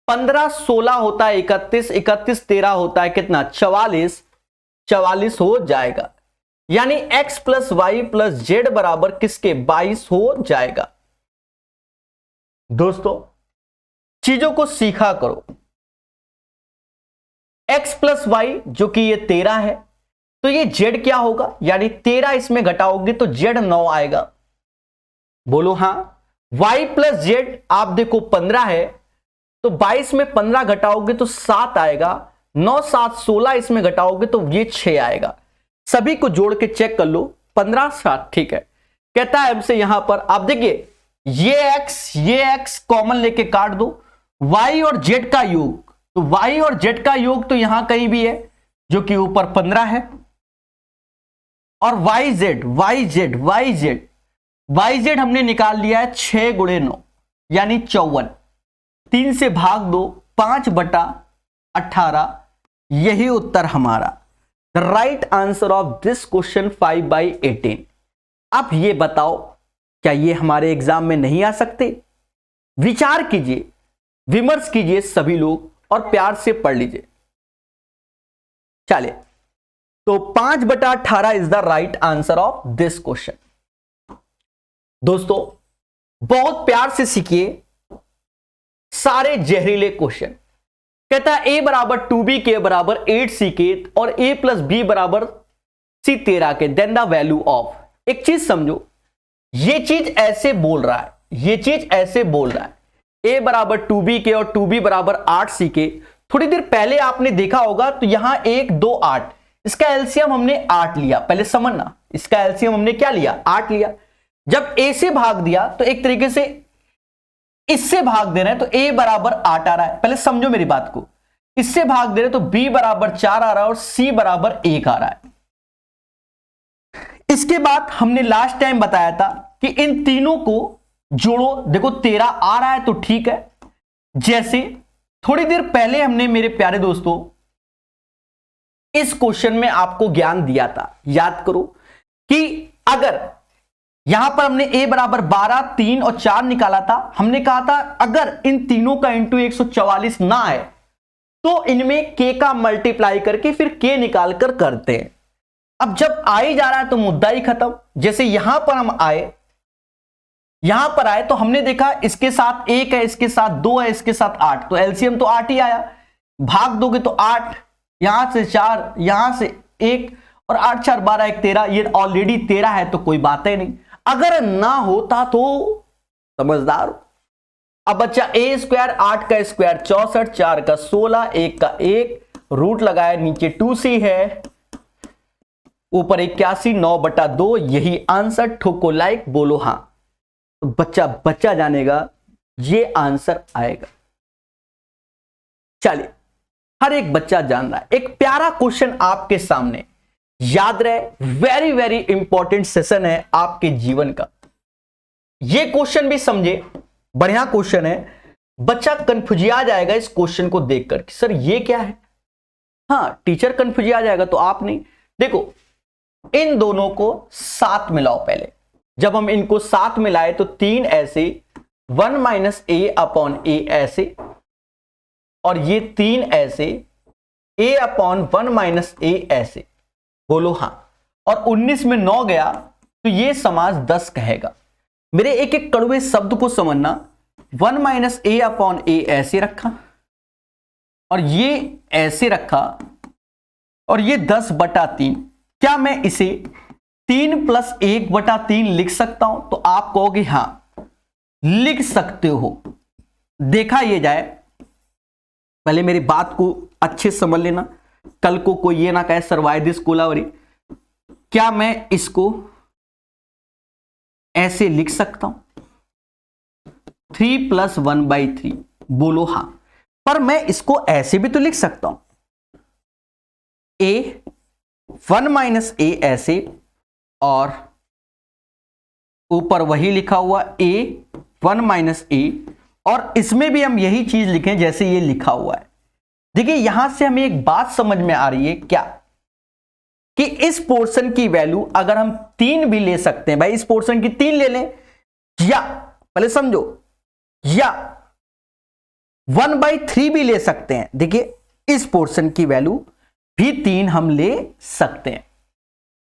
[SPEAKER 1] 15 16 होता है 31, 31 13 होता है कितना? 44, 44 हो जाएगा, यानी x plus y plus z बराबर किसके? 22 हो जाएगा। दोस्तों चीजों को सीखा करो। x प्लस वाई जो कि ये 13 है, तो ये z क्या होगा? यानी 13 इसमें घटाओगे तो z 9 आएगा। बोलो हां। y प्लस जेड आप देखो 15 है, तो 22 में 15 घटाओगे तो 7 आएगा, 9 7 16 इसमें घटाओगे तो ये 6 आएगा। सभी को जोड़ के चेक कर लो, 15 7 ठीक है। कहता है हमसे यहां पर, आप देखिए ये x कॉमन लेके काट दो, y और z का योग, तो y और z का योग तो यहां कहीं भी है जो कि ऊपर 15 है, और yz हमने निकाल लिया है 6 गुणे 9 यानी 54। 3 से भाग दो, 5/18, यही उत्तर हमारा। The right answer of this question 5/18। अब ये बताओ क्या ये हमारे एग्जाम में नहीं आ सकते? विचार कीजिए, विमर्श कीजिए सभी लोग और प्यार से पढ़ लीजिए। चलिए, तो 5/18 is the right answer of this question. दोस्तों बहुत प्यार से सीखिए, सारे जहरीले क्वेश्चन। कहता है a बराबर 2b बराबर 8c और a प्लस बी बराबर c 13 के, देन द वैल्यू ऑफ। एक चीज समझो, ये चीज ऐसे बोल रहा है, ये चीज ऐसे बोल रहा है a बराबर 2b और 2b बराबर 8c। थोड़ी देर पहले आपने देखा होगा तो यहां 1 2 8, इसका एलसीएम हमने 8 लिया। पहले समझना, इसका एलसीएम हमने क्या लिया? 8 लिया। जब a से भाग दिया तो एक तरीके से इससे भाग दे रहे हैं तो a बराबर 8 आ रहा है। पहले समझो मेरी बात को, इससे भाग दे रहे तो b बराबर 4 आ रहा है और c बराबर 1 आ रहा है। इसके बाद हमने लास्ट टाइम बताया था कि इन तीनों को जोड़ो। देखो 13 आ रहा है तो ठीक है। जैसे थोड़ी देर पहले हमने मेरे प्यारे दोस्तों इस क्वेश्चन में आपको ज्ञान दिया था, याद करो कि अगर यहां पर हमने a बराबर 12 3 और 4 निकाला था, हमने कहा था अगर इन तीनों का इंटू 144 ना आए तो इनमें k का मल्टीप्लाई करके फिर k निकाल कर करते हैं। अब जब आ ही जा रहा है तो मुद्दा ही खत्म। जैसे यहां पर हम आए, यहां पर आए तो हमने देखा इसके साथ 1 है, इसके साथ 2 है, इसके साथ 8, तो एलसीएम तो 8 ही आया। भाग दोगे तो 8, यहां से 4, यहां से 1 और 8 4 12 1 13, ये ऑलरेडी 13 है तो कोई बात ही नहीं। अगर ना होता तो समझदार हो। अब बच्चा a स्क्वायर 8 का स्क्वायर 64, 4 का 16, 1 का 1, रूट लगाया, नीचे 2c है, ऊपर 81, 9/2, यही आंसर। ठोको लाइक, बोलो हां। तो बच्चा जानेगा ये आंसर आएगा। चलिए, हर एक बच्चा जान रहा है। एक प्यारा क्वेश्चन आपके सामने, याद रहे, वेरी वेरी इंपॉर्टेंट सेशन है आपके जीवन का। ये क्वेश्चन भी समझे, बढ़िया क्वेश्चन है। बच्चा कंफ्यूजिया जाएगा इस क्वेश्चन को देखकर कि सर ये क्या है। हां, टीचर कंफ्यूजिया जाएगा तो आप नहीं। देखो, इन दोनों को साथ मिलाओ। पहले जब हम इनको साथ मिलाए तो 3 ऐसे, 1 माइनस a अपॉन a ऐसे, और ये 3 ऐसे, a अपॉन 1 माइनस a ऐसे। बोलो हां। और 19 में 9 गया तो ये समास 10 कहेगा। मेरे एक एक कड़वे शब्द को समझना। 1 माइनस a अपॉन a ऐसे रखा, और ये ऐसे रखा, और ये 10/3। क्या मैं इसे 3 प्लस 1/3 लिख सकता हूं? तो आप कहोगे हां लिख सकते हो। देखा ये जाए, पहले मेरी बात को अच्छे से समझ लेना, कल को कोई ये ना कहे सर वाई दिस कोलावरी। क्या मैं इसको ऐसे लिख सकता हूं? 3 प्लस 1/3। बोलो हां। पर मैं इसको ऐसे भी तो लिख सकता हूं, a 1 माइनस a ऐसे, और ऊपर वही लिखा हुआ a 1 माइनस a, और इसमें भी हम यही चीज लिखें जैसे ये लिखा हुआ है। देखिए यहां से हमें एक बात समझ में आ रही है क्या, कि इस पोर्शन की वैल्यू अगर हम 3 भी ले सकते हैं, भाई इस पोर्शन की 3 ले लें, या पहले समझो, या 1/3 भी ले सकते हैं। देखिए इस पोर्शन की वैल्यू भी 3 हम ले सकते हैं।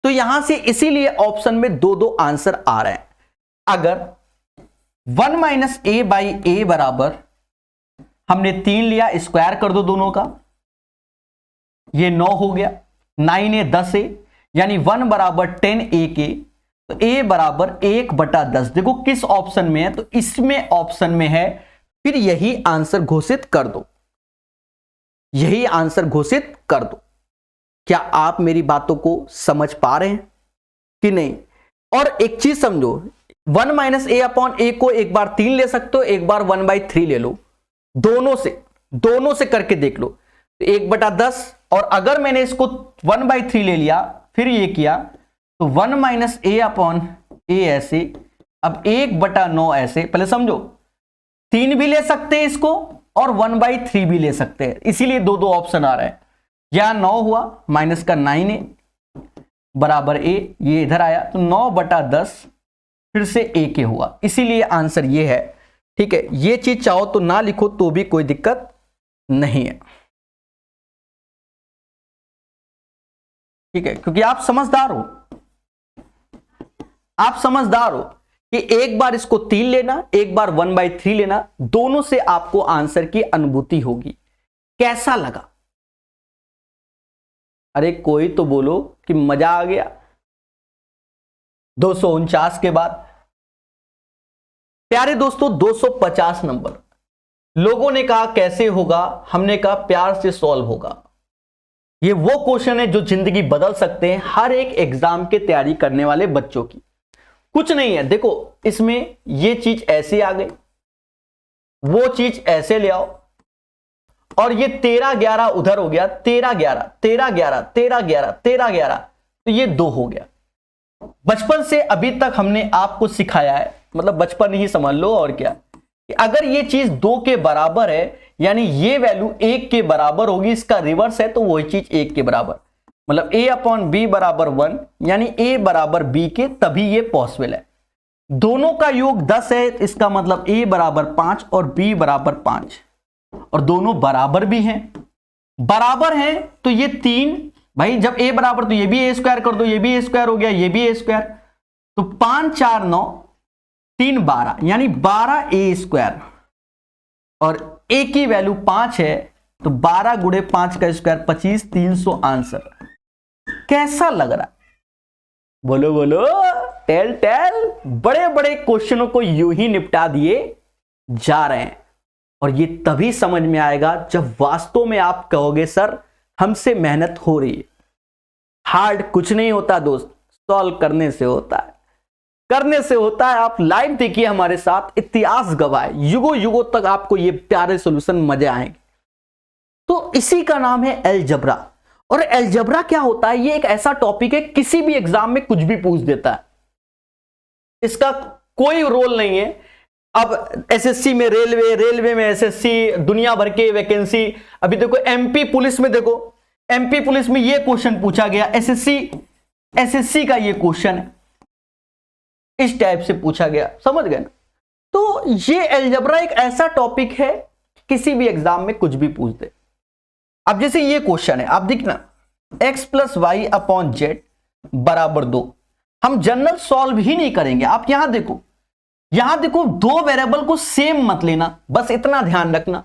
[SPEAKER 1] तो यहां से इसीलिए ऑप्शन में 2 आंसर आ रहे हैं। अगर 1 माइनस a बाई a बराबर, हमने 3 लिया, स्क्वायर कर दो दोनों का, ये 9 हो गया, 9 ए 10 ए, यानी 1 बराबर 10a के, तो a बराबर 1/10। देखो किस ऑप्शन में है, तो इसमें ऑप्शन में है, फिर यही आंसर घोषित कर दो, यही आंसर घोषित कर दो। क्या आप मेरी बातों को समझ पा रहे हैं कि नहीं? और एक चीज समझो, 1 माइनस a अपॉन a को एक बार 3 ले सकते हो, एक बार 1/3 ले लो, दोनों से करके देख लो, तो 1/10। और अगर मैंने इसको 1/3 ले लिया, फिर ये किया, तो 1 माइनस a अपॉन a ऐसे, अब 1/9 ऐसे। पहले समझो, 3 भी ले सकते हैं इसको और 1/3 भी ले सकते हैं, इसीलिए 2 ऑप्शन आ रहा है। यहां 9 हुआ, माइनस का 9a बराबर a, ये इधर आया, तो 9/10 फिर से a के हुआ, इसीलिए आंसर ये है। ठीक है, ये चीज चाहो तो ना लिखो तो भी कोई दिक्कत नहीं है। ठीक है, क्योंकि आप समझदार हो, आप समझदार हो। कि एक बार इसको 3 लेना, एक बार 1/3 लेना, दोनों से आपको आंसर की अनुभूति होगी। कैसा लगा? अरे कोई तो बोलो कि मजा आ गया। 249 के बाद प्यारे दोस्तों 250 नंबर। लोगों ने कहा कैसे होगा, हमने कहा प्यार से सॉल्व होगा। ये वो क्वेश्चन है जो जिंदगी बदल सकते हैं हर एक एग्जाम की तैयारी करने वाले बच्चों की। कुछ नहीं है, देखो इसमें ये चीज ऐसे आ गई, वो चीज ऐसे ले आओ, और ये 13-11 उधर हो गया, 13-11 13-11 13-11 13-11, तो ये 2 हो गया। बचपन से अभी तक हमने आपको सिखाया है, मतलब बचपन ही समझ लो और क्या, कि अगर ये चीज 2 के बराबर है यानी ये वैल्यू 1 के बराबर होगी, इसका रिवर्स है तो वही चीज 1 के बराबर, मतलब a/b बराबर 1 यानी a बराबर b के, तभी ये पॉसिबल है। दोनों का योग 10 है, इसका मतलब a बराबर 5 और b बराबर 5, और दोनों बराबर भी हैं। बराबर हैं तो ये 3, भाई जब a बराबर तो ये भी a स्क्वायर कर दो, ये भी a स्क्वायर हो गया, ये भी a स्क्वायर, तो 5 4 9 3 12 यानी 12a स्क्वायर, और a की वैल्यू 5 है तो 12 गुणे 5 का स्क्वायर 25, 300 आंसर। कैसा लग रहा? बोलो बोलो, टेल टेल। बड़े बड़े क्वेश्चनों को यूं ही निपटा दिए जा रहे हैं, और ये तभी समझ में आएगा जब वास्तव में आप कहोगे सर हमसे मेहनत हो रही है। हार्ड कुछ नहीं होता दोस्त, सॉल्व करने से होता है, करने से होता है। आप लाइव देखिए हमारे साथ, इतिहास गवाह है, युगों युगों तक आपको ये प्यारे सॉल्यूशन मजे आएंगे। तो इसी का नाम है अलजेब्रा। और अलजेब्रा क्या होता है? ये एक ऐसा टॉपिक है किसी भी एग्जाम में कुछ भी पूछ देता है, इसका कोई रोल नहीं है। अब एसएससी में रेलवे, रेलवे में एसएससी, दुनिया भर के वैकेंसी। अभी देखो एमपी पुलिस में, देखो एमपी पुलिस में ये क्वेश्चन पूछा गया, एसएससी का ये क्वेश्चन है, इस टाइप से पूछा गया, समझ गए ना? तो ये अलजेब्रा एक ऐसा टॉपिक है किसी भी एग्जाम में कुछ भी पूछ दे। अब जैसे ये क्वेश्चन है, आप देखना x + y/z बराबर 2, हम जनरल सॉल्व ही नहीं करेंगे। आप यहां देखो, दो वेरिएबल को सेम मत लेना, बस इतना ध्यान रखना।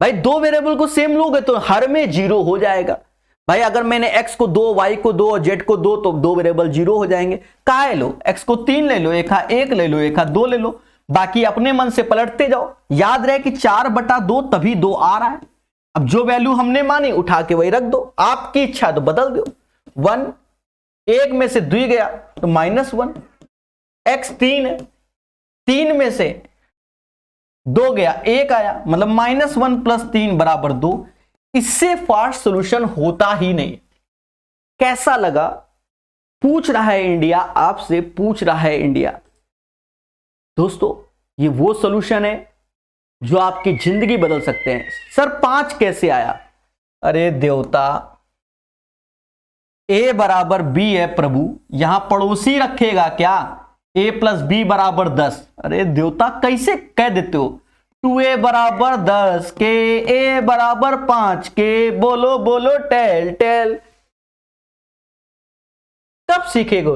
[SPEAKER 1] भाई दो वेरिएबल को सेम लोगे तो हर में 0 हो जाएगा। भाई अगर मैंने x को 2, y को 2 और z को 2, तो दो वेरिएबल 0 हो जाएंगे। काहे लो, x को 3 ले लो, एक 1 ले लो, एक 2 ले लो, बाकी अपने मन से पलटते जाओ। याद रहे कि 4/2 तभी 2 आ रहा है। अब जो वैल्यू हमने मानी उठा के वही रख दो, आपकी इच्छा तो बदल दो। 1 1 में से 2 गया तो -1, x 3 है, 3 में से 2 गया 1 आया, मतलब -1 + 3 बराबर 2। इससे फास्ट सॉल्यूशन होता ही नहीं। कैसा लगा? पूछ रहा है इंडिया, आपसे पूछ रहा है इंडिया। दोस्तों ये वो सॉल्यूशन है जो आपकी जिंदगी बदल सकते हैं। सर 5 कैसे आया? अरे देवता, a बराबर b है प्रभु, यहां पड़ोसी रखेगा क्या? a + b बराबर 10। अरे देवता कैसे कह देते हो? 2a बराबर 10 के, a बराबर 5 के, बोलो बोलो टेल टेल। कब सीखेगो?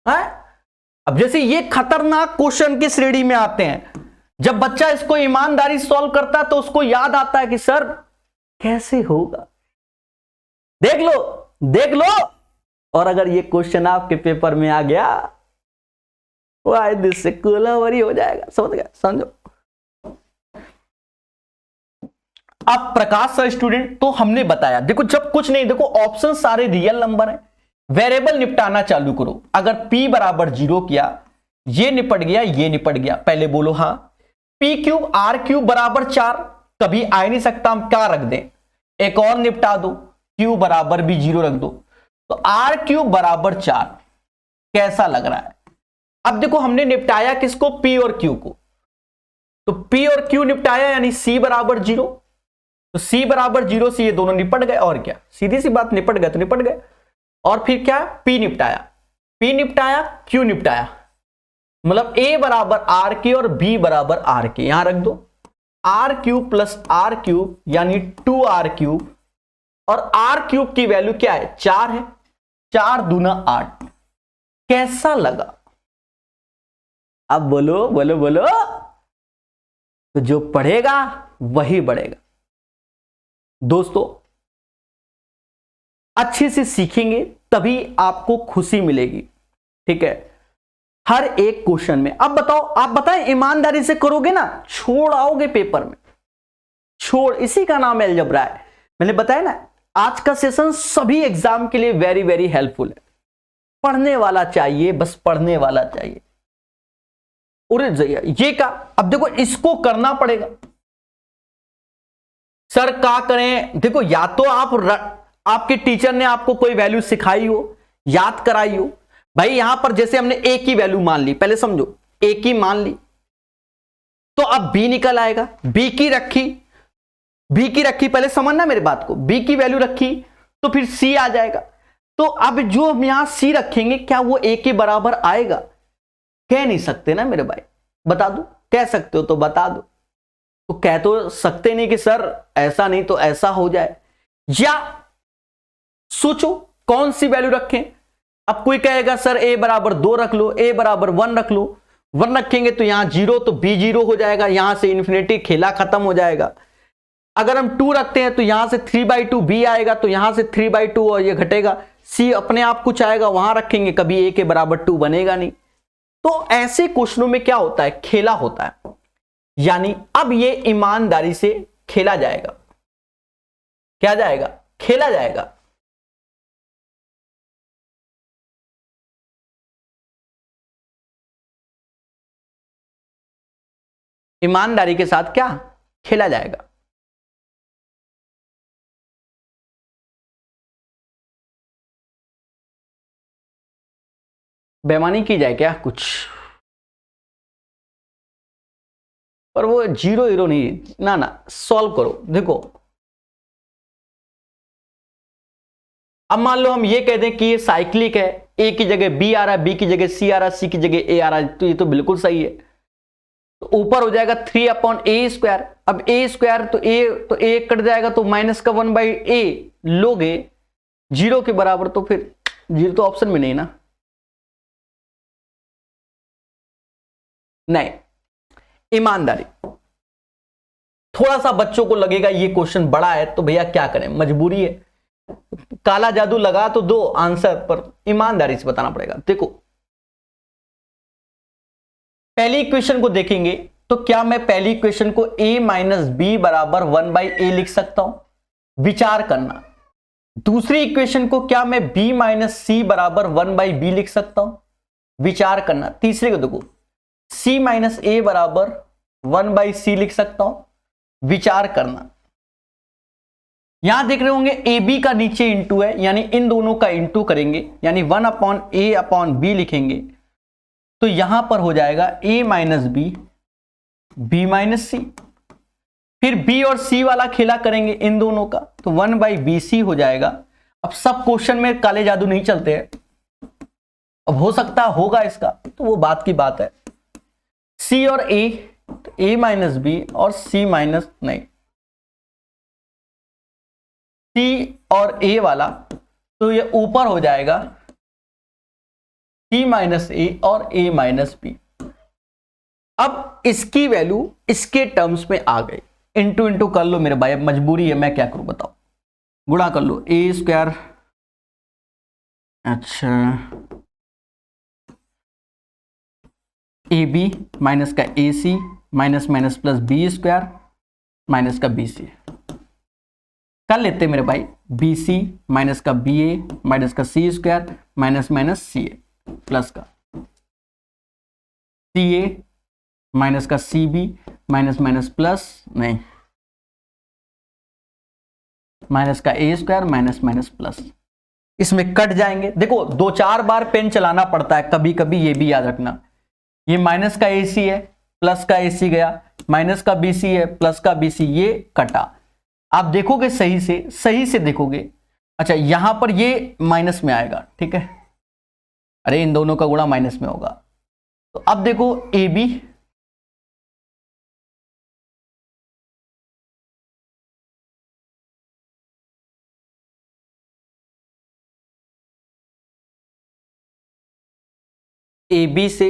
[SPEAKER 1] अब जैसे ये खतरनाक क्वेश्चन की श्रेणी में आते हैं, जब बच्चा इसको ईमानदारी सॉल्व करता है तो उसको याद आता है कि सर कैसे होगा, देख लो देख लो। और अगर ये क्वेश्चन आपके पेपर में आ गया, वाह दिस से कुलावरी हो जाएगा। समझ गया? समझो। अब प्रकाश सर स्टूडेंट, तो हमने बताया, देखो जब कुछ नहीं, देखो ऑप्शन सारे रियल नंबर है, वेरिएबल निपटाना चालू करो। अगर p बराबर 0 किया, ये निपट गया, ये निपट गया। पहले बोलो हाँ। p³ r³ बराबर 4, कभी आ ही नहीं सकता, हम क्या रख दें? एक और निपटा दो, q बराबर भी 0 रख दो, तो r³ बराबर 4। कैसा लग रहा है? अब देखो हमने निपटाया किसको? p और q को। तो p और q निपटाया यानी c बराबर 0, तो c बराबर 0 से ये दोनों निपट गए। और क्या, सीधी सी बात, निपट गए तो निपट गए। और फिर क्या? p निपटाया, p निपटाया, q निपटाया, मतलब a बराबर r के और b बराबर r के, यहां रख दो। r³ + r³ यानी 2r³, और r³ की वैल्यू क्या है? 4 है, 4 दूना 8। कैसा लगा? अब बोलो बोलो बोलो। तो जो पढ़ेगा वही बढ़ेगा। दोस्तों अच्छे से सीखेंगे तभी आपको खुशी मिलेगी, ठीक है, हर एक क्वेश्चन में। अब बताओ, आप बताएं, ईमानदारी से करोगे ना, छोड़ आओगे पेपर में, छोड़। इसी का नाम अलजेब्रा है। मैंने बताया ना, आज का सेशन सभी एग्जाम के लिए वेरी वेरी हेल्पफुल है। पढ़ने वाला चाहिए, बस पढ़ने वाला चाहिए। और ये का, अब देखो इसको करना पड़ेगा। सर क्या करें? देखो, या तो आपके टीचर ने आपको कोई वैल्यू सिखाई हो, याद कराई हो। भाई यहां पर जैसे हमने ए की वैल्यू मान ली, पहले समझो, ए की मान ली, तो अब बी निकल आएगा। बी की रखी, बी की रखी, पहले समझना मेरे बात को, बी की वैल्यू रखी तो फिर सी आ जाएगा। तो अब जो हम यहां सी रखेंगे, क्या वो ए के बराबर आएगा? कह नहीं सकते ना मेरे भाई, बता दो, कह सकते हो तो बता दो। तो कह तो सकते नहीं कि सर ऐसा नहीं तो ऐसा हो जाए, या सोचो कौन सी वैल्यू रखें। अब कोई कहेगा सर ए बराबर 2 रख लो, ए बराबर 1 रख लो। 1 रखेंगे तो यहां 0, तो बी 0 हो जाएगा, यहां से इन्फिनिटी, खेला खत्म हो जाएगा। अगर हम 2 रखते हैं तो यहां से 3/2 बी आएगा, तो यहां से 3/2 और ये घटेगा, सी अपने आप कुछ आएगा, वहां रखेंगे, कभी ए के बराबर 2 बनेगा नहीं। तो ऐसे क्वेश्चनों में क्या होता है? खेला होता है। यानी अब ये ईमानदारी से खेला जाएगा। क्या जाएगा? खेला जाएगा। ईमानदारी के साथ क्या खेला जाएगा? बेईमानी की जाए क्या कुछ? पर वो 0 नहीं, ना ना, सॉल्व करो। देखो अब मान लो हम ये कह दें कि ये साइक्लिक है, ए की जगह बी आ रहा है, बी की जगह सी आ रहा है, सी की जगह ए आ रहा है, तो ये तो बिल्कुल सही है। तो ऊपर हो जाएगा 3/a²। अब a², तो ए कट जाएगा, तो -1/a लोगे 0 के बराबर, तो फिर 0 तो ऑप्शन में नहीं ना। नहीं, ईमानदारी। थोड़ा सा बच्चों को लगेगा ये क्वेश्चन बड़ा है, तो भैया क्या करें, मजबूरी है, काला जादू लगा तो दो आंसर, पर ईमानदारी से बताना पड़ेगा। देखो पहली इक्वेशन को देखेंगे, तो क्या मैं पहली इक्वेशन को a - b बराबर 1/a लिख सकता हूं? विचार करना। दूसरी इक्वेशन को क्या मैं b - c बराबर 1/b लिख सकता हूं? विचार करना। तीसरे को देखो, c - a बराबर 1/c लिख सकता हूं? विचार करना। यहां देख रहे होंगे ए बी का नीचे इंटू है, यानी इन दोनों का इंटू करेंगे, यानी 1/a/b लिखेंगे, तो यहां पर हो जाएगा a - b, b - c। फिर b और c वाला खेला करेंगे इन दोनों का, तो 1/bc हो जाएगा। अब सब क्वेश्चन में काले जादू नहीं चलते हैं, अब हो सकता होगा इसका, तो वो बात की बात है। c और a, तो a - b और c माइनस नहीं, c और a वाला, तो ये ऊपर हो जाएगा c - a और a - b। अब इसकी वैल्यू इसके टर्म्स में आ गई, इंटू इंटू कर लो मेरे भाई, अब मजबूरी है, मैं क्या करूं बताओ, गुणा कर लो a²। अच्छा, ए बी माइनस का ए सी minus minus plus b² minus का bc कर लेते मेरे भाई, bc माइनस का ba माइनस का c² minus minus ca plus का ca माइनस का cb माइनस माइनस प्लस नहीं, माइनस का a² माइनस माइनस प्लस, इसमें कट जाएंगे। देखो 2-4 बार पेन चलाना पड़ता है कभी कभी, ये भी याद रखना। ये माइनस का ac है, प्लस का ac गया, माइनस का bc है, प्लस का bc, ये कटा। आप देखोगे सही से देखोगे, अच्छा यहां पर ये माइनस में आएगा, ठीक है, अरे इन दोनों का गुणा माइनस में होगा। तो अब देखो ए बी से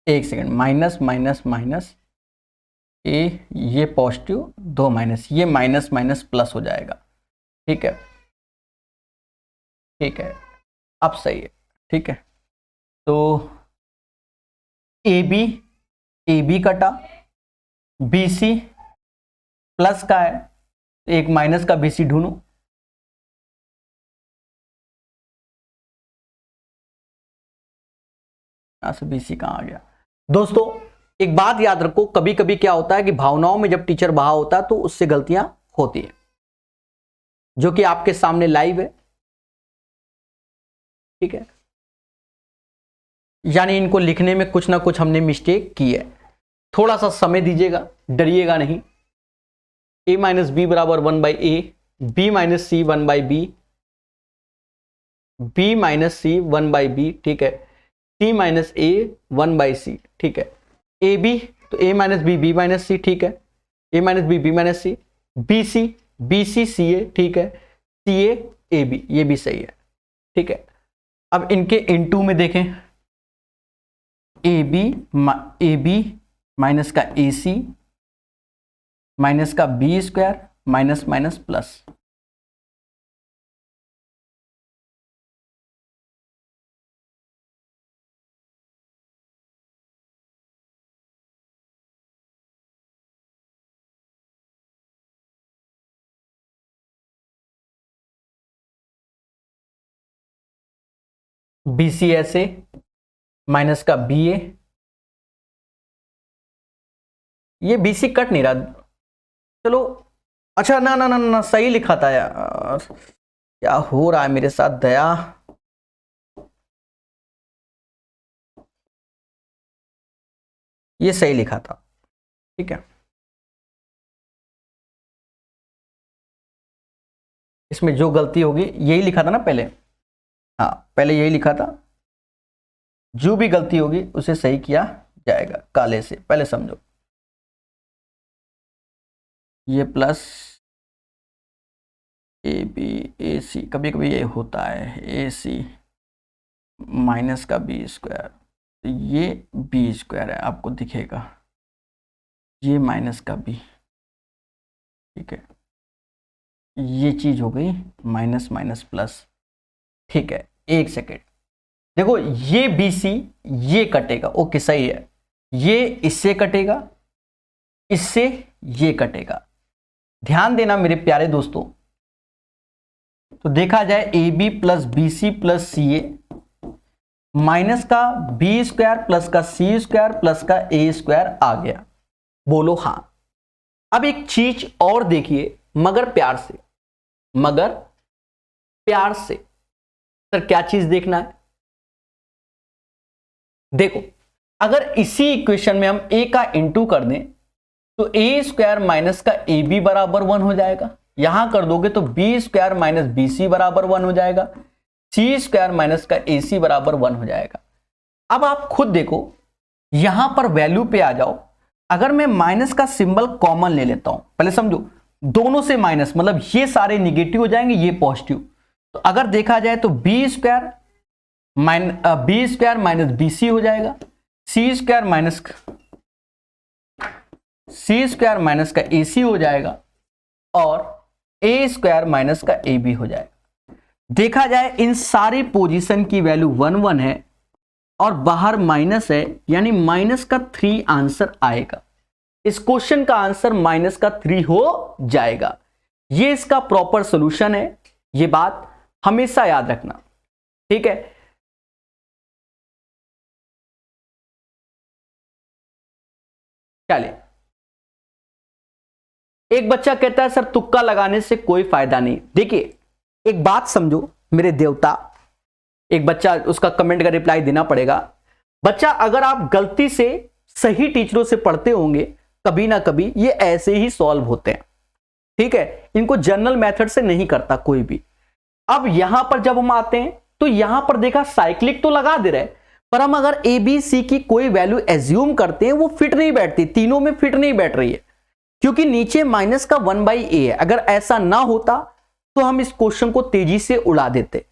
[SPEAKER 1] एक सेकेंड, माइनस माइनस माइनस ए, ये पॉजिटिव, 2 माइनस, ये माइनस माइनस प्लस हो जाएगा। ठीक है, ठीक है, अब सही है। ठीक है, तो ए बी कटा, बी सी प्लस का है, एक माइनस का बी सी ढूंढो। यहां से बी सी कहां आ गया? दोस्तों एक बात याद रखो, कभी कभी क्या होता है कि भावनाओं में जब टीचर बहा होता है तो उससे गलतियां होती है, जो कि आपके सामने लाइव है। ठीक है, यानी इनको लिखने में कुछ ना कुछ हमने मिस्टेक की है। थोड़ा सा समय दीजिएगा, डरिएगा नहीं। a माइनस बी बराबर 1/a, b minus C 1/b, b minus C 1/b। ठीक है, c माइनस a 1/c। ठीक है, ए बी, तो a minus B B minus C. ठीक है, a minus B B minus C, B C C A. ठीक है, सी A B, ये भी सही है। ठीक है, अब इनके इनटू में देखें, ए बी माइनस का ए सी माइनस का b square minus minus plus. B c s a minus का बी ए, ये बी सी कट नहीं रहा। चलो, अच्छा ना ना ना ना, सही लिखा था यार, क्या हो रहा है मेरे साथ दया। ये सही लिखा था। ठीक है, इसमें जो गलती होगी, यही लिखा था ना पहले। हाँ, पहले यही लिखा था, जो भी गलती होगी उसे सही किया जाएगा काले से। पहले समझो, ये प्लस ए बी ए सी, कभी कभी ये होता है, ए सी माइनस का बी स्क्वायर, तो ये बी स्क्वायर है, आपको दिखेगा, ये माइनस का बी। ठीक है, ये चीज हो गई माइनस माइनस प्लस। ठीक है, एक सेकेंड, देखो ये बी सी ये कटेगा, ओके सही है, ये इससे कटेगा, इससे ये कटेगा। ध्यान देना मेरे प्यारे दोस्तों, तो देखा जाए a b plus b c plus c a minus का बी स्क्वायर प्लस का सी स्क्वायर प्लस का ए स्क्वायर आ गया। बोलो हां। अब एक चीज और देखिए, मगर प्यार से, मगर प्यार से। सर क्या चीज देखना है? देखो, अगर इसी इक्वेशन में हम a का इंटू कर दें तो ए स्क्वायर माइनस का ए बी बराबर 1 हो जाएगा। यहां कर दोगे तो b square minus b c बराबर 1 हो जाएगा, सी स्क्वायर माइनस का ए सी बराबर 1 हो जाएगा। अब आप खुद देखो, यहां पर वैल्यू पे आ जाओ। अगर मैं माइनस का सिंबल कॉमन ले लेता हूं, पहले समझो, दोनों से माइनस, मतलब ये सारे निगेटिव हो जाएंगे, ये पॉजिटिव। तो अगर देखा जाए तो b square minus b c हो जाएगा, सी स्क्वायर माइनस का ए सी हो जाएगा, और ए स्क्वायर माइनस का ए बी हो जाएगा। देखा जाए इन सारी पोजीशन की वैल्यू 1 1 है और बाहर माइनस है, यानी माइनस का 3 आंसर आएगा। इस क्वेश्चन का आंसर माइनस का 3 हो जाएगा। ये इसका प्रॉपर सॉल्यूशन है, ये बात हमेशा याद रखना। ठीक है, चलिए, एक बच्चा कहता है सर तुक्का लगाने से कोई फायदा नहीं। देखिए एक बात समझो मेरे देवता, एक बच्चा, उसका कमेंट का रिप्लाई देना पड़ेगा। बच्चा, अगर आप गलती से सही टीचरों से पढ़ते होंगे, कभी ना कभी ये ऐसे ही सॉल्व होते हैं। ठीक है, इनको जनरल मेथड से नहीं करता कोई भी। अब यहां पर जब हम आते हैं तो यहां पर देखा साइक्लिक तो लगा दे रहे, पर हम अगर ए बी सी की कोई वैल्यू एज्यूम करते हैं, वो फिट नहीं बैठती, तीनों में फिट नहीं बैठ रही है, क्योंकि नीचे माइनस का 1/a है। अगर ऐसा ना होता तो हम इस क्वेश्चन को तेजी से उड़ा देते।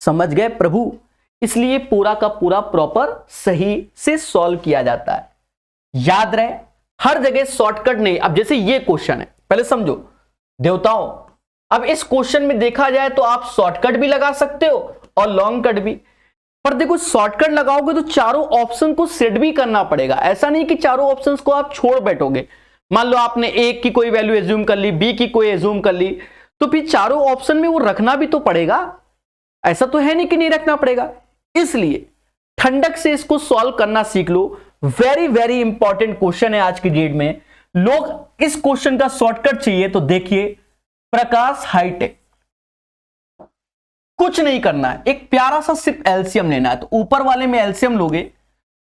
[SPEAKER 1] समझ गए प्रभु? इसलिए पूरा का पूरा प्रॉपर सही से सॉल्व किया जाता है। याद रहे, हर जगह शॉर्टकट नहीं। अब जैसे ये क्वेश्चन है, पहले समझो देवताओं, अब इस क्वेश्चन में देखा जाए तो आप शॉर्टकट भी लगा सकते हो और लॉन्ग कट भी। पर देखो शॉर्टकट लगाओगे तो चारों ऑप्शन को सेट भी करना पड़ेगा। ऐसा नहीं कि चारों ऑप्शंस को आप छोड़ बैठोगे। मान लो आपने ए की कोई वैल्यू एज्यूम कर ली, बी की कोई एज्यूम कर ली, तो फिर चारों ऑप्शन में वो रखना भी तो पड़ेगा। ऐसा तो है नहीं कि नहीं रखना पड़ेगा। इसलिए ठंडक से इसको सॉल्व करना सीख लो। वेरी वेरी इंपॉर्टेंट क्वेश्चन है आज की डेट में। लोग इस क्वेश्चन का शॉर्टकट चाहिए तो देखिए, प्रकाश हाईटेक, कुछ नहीं करना है, एक प्यारा सा सिर्फ एलसीएम लेना है। तो ऊपर वाले में एलसीएम लोगे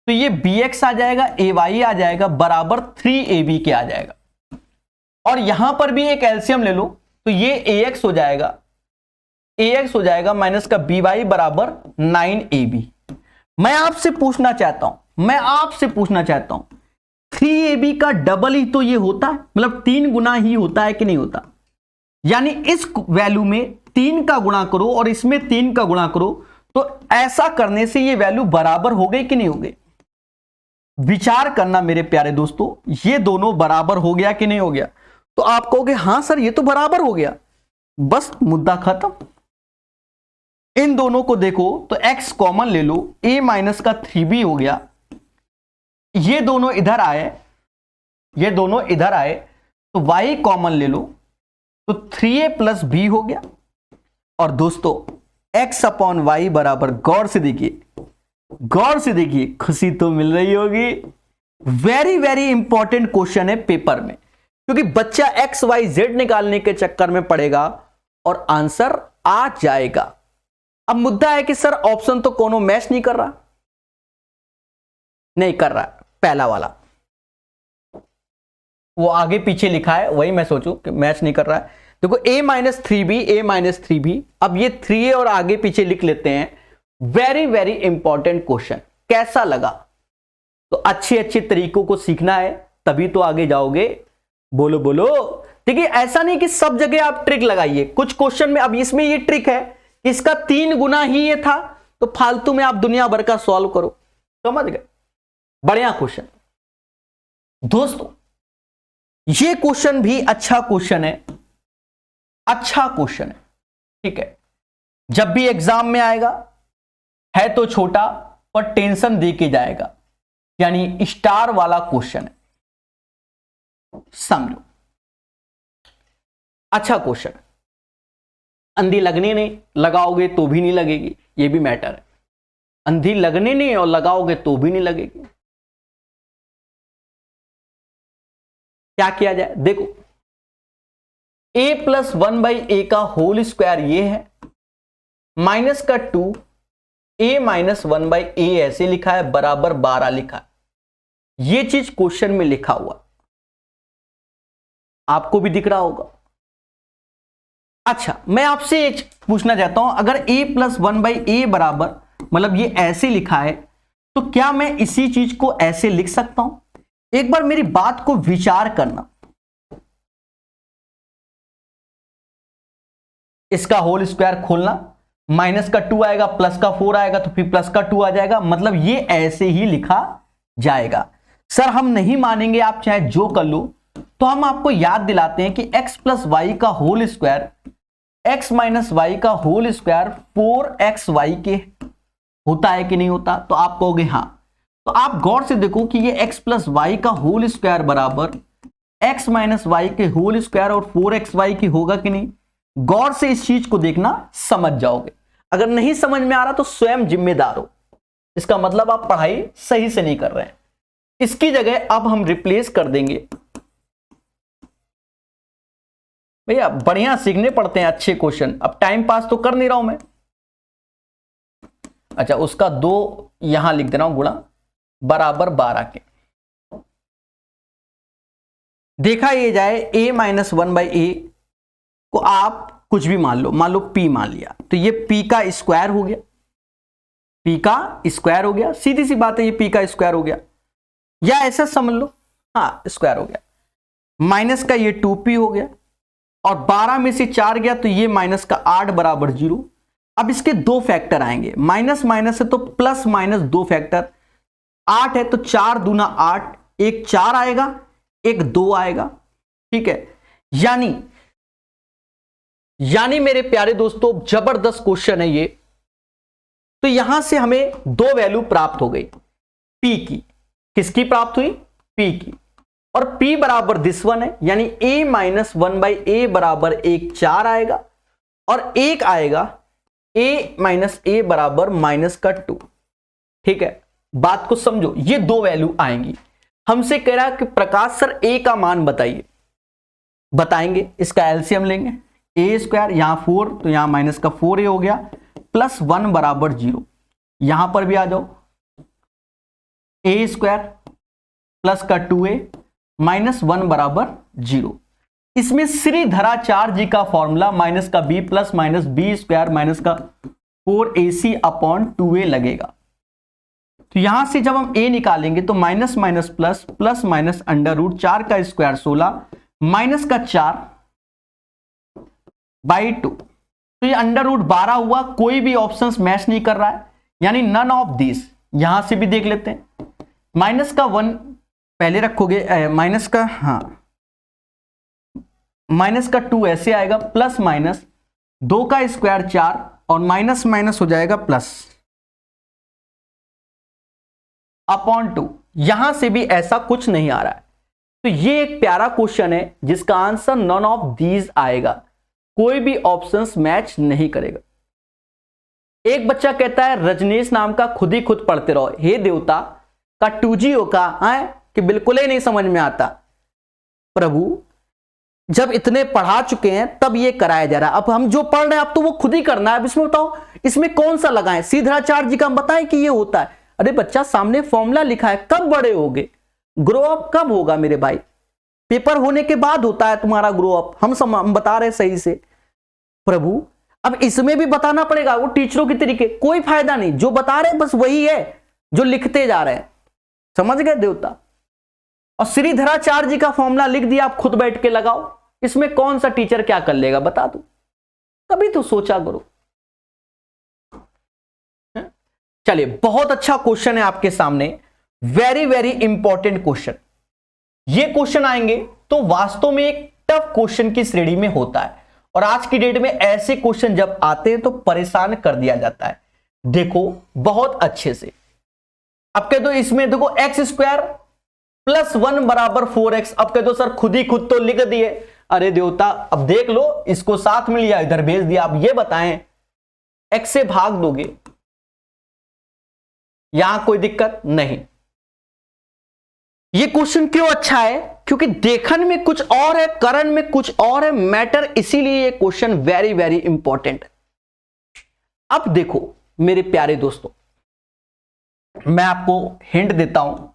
[SPEAKER 1] तो ये bx आ जाएगा, ay आ जाएगा, बराबर 3ab के आ जाएगा। और यहां पर भी एक एलसीएम ले लो तो ये ax हो जाएगा माइनस का by बराबर 9ab। मैं आपसे पूछना चाहता हूं 3ab का डबल ही तो ये होता है, मतलब 3 गुना ही होता है कि नहीं होता। यानी इस वैल्यू में 3 का गुणा करो और इसमें 3 का गुणा करो, तो ऐसा करने से ये वैल्यू बराबर हो गई कि नहीं हो गई। विचार करना मेरे प्यारे दोस्तों, ये दोनों बराबर हो गया कि नहीं हो गया। तो आप कहोगे हां सर ये तो बराबर हो गया, बस मुद्दा खत्म। इन दोनों को देखो तो x कॉमन ले लो, a माइनस का 3b हो गया। ये दोनों इधर आए तो y कॉमन ले लो तो 3a प्लस b हो गया। और दोस्तों x अपॉन वाई बराबर, गौर से देखिए, खुशी तो मिल रही होगी। वेरी वेरी इंपॉर्टेंट क्वेश्चन है पेपर में, क्योंकि बच्चा एक्स वाई जेड निकालने के चक्कर में पड़ेगा और आंसर आ जाएगा। अब मुद्दा है कि सर ऑप्शन तो कोनो मैच नहीं कर रहा, पहला वाला वो आगे पीछे लिखा है, वही मैं सोचूं कि मैच नहीं कर रहा है। देखो a माइनस 3b, अब ये 3a और आगे पीछे लिख लेते हैं। वेरी वेरी इंपॉर्टेंट क्वेश्चन, कैसा लगा। तो अच्छे तरीकों को सीखना है तभी तो आगे जाओगे। बोलो। देखिए ऐसा नहीं कि सब जगह आप ट्रिक लगाइए, कुछ क्वेश्चन में, अब इसमें ये ट्रिक है, इसका 3 गुना ही ये था, तो फालतू में आप दुनिया भर का सॉल्व करो। समझ गए, बढ़िया क्वेश्चन। दोस्तों ये क्वेश्चन भी अच्छा क्वेश्चन है, ठीक है। जब भी एग्जाम में आएगा है तो छोटा पर टेंशन दे के जाएगा, यानी स्टार वाला क्वेश्चन है, समझो। अच्छा क्वेश्चन, अंधी लगने नहीं, लगाओगे तो भी नहीं लगेगी, ये भी मैटर है। अंधी लगने नहीं और लगाओगे तो भी नहीं लगेगी। क्या किया जाए, देखो a प्लस 1/a का होल स्क्वायर ये है, माइनस का 2 a माइनस 1/a ऐसे लिखा है, बराबर 12 लिखा है। ये चीज क्वेश्चन में लिखा हुआ, आपको भी दिख रहा होगा। अच्छा मैं आपसे एक पूछना चाहता हूं, अगर a प्लस 1/a बराबर, मतलब ये ऐसे लिखा है, तो क्या मैं इसी चीज को ऐसे लिख सकता हूं। एक बार मेरी बात को विचार करना, इसका होल स्क्वायर खोलना, माइनस का 2 आएगा, प्लस का 4 आएगा, तो फिर प्लस का 2 आ जाएगा, मतलब ये ऐसे ही लिखा जाएगा। सर हम नहीं मानेंगे, आप चाहे जो कर लो, तो हम आपको याद दिलाते हैं कि x प्लस वाई का whole square, x minus y का होल स्क्वायर 4xy के होता है कि नहीं होता। तो आप कहोगे हाँ, तो आप गौर से देखो कि ये x प्लस वाई का होल स्क्वायर बराबर x माइनस वाई के होल स्क्वायर और 4xy की होगा कि नहीं। गौर से इस चीज को देखना, समझ जाओगे। अगर नहीं समझ में आ रहा तो स्वयं जिम्मेदार हो, इसका मतलब आप पढ़ाई सही से नहीं कर रहे हैं। इसकी जगह अब हम रिप्लेस कर देंगे, भैया बढ़िया सीखने पड़ते हैं अच्छे क्वेश्चन, अब टाइम पास तो कर नहीं रहा हूं मैं। अच्छा उसका 2 यहां लिख दे रहा हूं, गुणा बराबर 12 के। देखा ये जाए a माइनस 1/a को आप कुछ भी मान लो p मान लिया, तो ये p का स्क्वायर हो गया, सीधी सी बात है, ये p का स्क्वायर हो गया, या ऐसा समझ लो, हाँ स्क्वायर हो गया, माइनस का ये 2p हो गया, और 12 में से 4 गया तो ये माइनस का 8 बराबर 0। अब इसके दो फैक्टर आएंगे, माइनस माइनस है तो प्लस माइनस दो फैक्टर, 8 है तो 4 दूना 8, एक 4 आएगा एक 2 आएगा, ठीक है। यानी मेरे प्यारे दोस्तों जबरदस्त क्वेश्चन है ये। तो यहां से हमें दो वैल्यू प्राप्त हो गई पी की। किसकी प्राप्त हुई? पी की। और P बराबर दिस वन है, यानी a माइनस 1/a बराबर एक 4 आएगा, और एक आएगा a माइनस a बराबर माइनस का 2। ठीक है, बात को समझो, ये दो वैल्यू आएंगी। हमसे कह रहा है कि प्रकाश सर a का मान बताइए। बताएंगे, इसका एलसीएम लेंगे, a स्क्वायर, यहां 4 तो यहां माइनस का 4a हो गया, प्लस 1 बराबर 0। यहां पर भी आ जाओ, a स्क्वायर प्लस का 2a माइनस 1 बराबर 0। इसमें श्रीधराचार्य का फॉर्मूला माइनस का b plus minus b square minus का 4ac अपॉन 2a लगेगा। तो यहां से जब हम a निकालेंगे तो minus minus plus, plus minus under root 4 का स्क्वायर 16 माइनस का 4/2। तो ये अंडर रूट 12 हुआ। कोई भी ऑप्शंस मैच नहीं कर रहा है, यानी नन ऑफ दिस। यहां से भी देख लेते हैं, माइनस का 1 पहले रखोगे, माइनस का, हाँ, माइनस का 2 ऐसे आएगा, प्लस माइनस 2 का स्क्वायर 4 और माइनस माइनस हो जाएगा प्लस अपॉन 2। यहां से भी ऐसा कुछ नहीं आ रहा है। तो ये एक प्यारा क्वेश्चन है जिसका आंसर नॉन ऑफ दीज आएगा, कोई भी ऑप्शंस मैच नहीं करेगा। एक बच्चा कहता है रजनीश नाम का खुद ही खुद पढ़ते रहो, हे देवता का 2G का है कि बिल्कुल ही नहीं समझ में आता। प्रभु जब इतने पढ़ा चुके हैं तब ये कराया जा रहा है, अब हम जो पढ़ रहे हैं अब तो वो खुद ही करना है। अब इसमें बताओ इसमें कौन सा लगाएं? श्रीधराचार्य जी का हम बताएं कि ये होता है। अरे बच्चा सामने फॉर्मूला लिखा है, कब बड़े होगे? ग्रो अप कब होगा मेरे भाई? पेपर होने के बाद होता है तुम्हारा ग्रो अप। हम बता रहे सही से। प्रभु अब इसमें भी बताना पड़ेगा, वो टीचरों के तरीके, कोई फायदा नहीं। जो बता रहे बस वही है जो लिखते जा रहे हैं, समझ गए देवता? और श्रीधराचार्य जी का फॉर्मूला लिख दिया, आप खुद बैठ के लगाओ। इसमें कौन सा टीचर क्या कर लेगा बता दो, कभी तो सोचा करो। चलिए, बहुत अच्छा क्वेश्चन है आपके सामने, वेरी वेरी इंपॉर्टेंट क्वेश्चन। ये क्वेश्चन आएंगे तो वास्तव में एक टफ क्वेश्चन की श्रेणी में होता है, और आज की डेट में ऐसे क्वेश्चन जब आते हैं तो परेशान कर दिया जाता है। देखो बहुत अच्छे से, अब कह दो इसमें देखो एक्स स्क्वायर प्लस 1 बराबर 4x। अब कह दो सर खुद ही खुद तो लिख दिए। अरे देवता अब देख लो, इसको साथ में लिया इधर भेज दिया। अब ये बताएं x से भाग दोगे, यहां कोई दिक्कत नहीं। ये क्वेश्चन क्यों अच्छा है? क्योंकि देखने में कुछ और है, करण में कुछ और है, मैटर, इसीलिए ये क्वेश्चन वेरी वेरी इंपॉर्टेंट है। अब देखो मेरे प्यारे दोस्तों, मैं आपको हिंट देता हूं,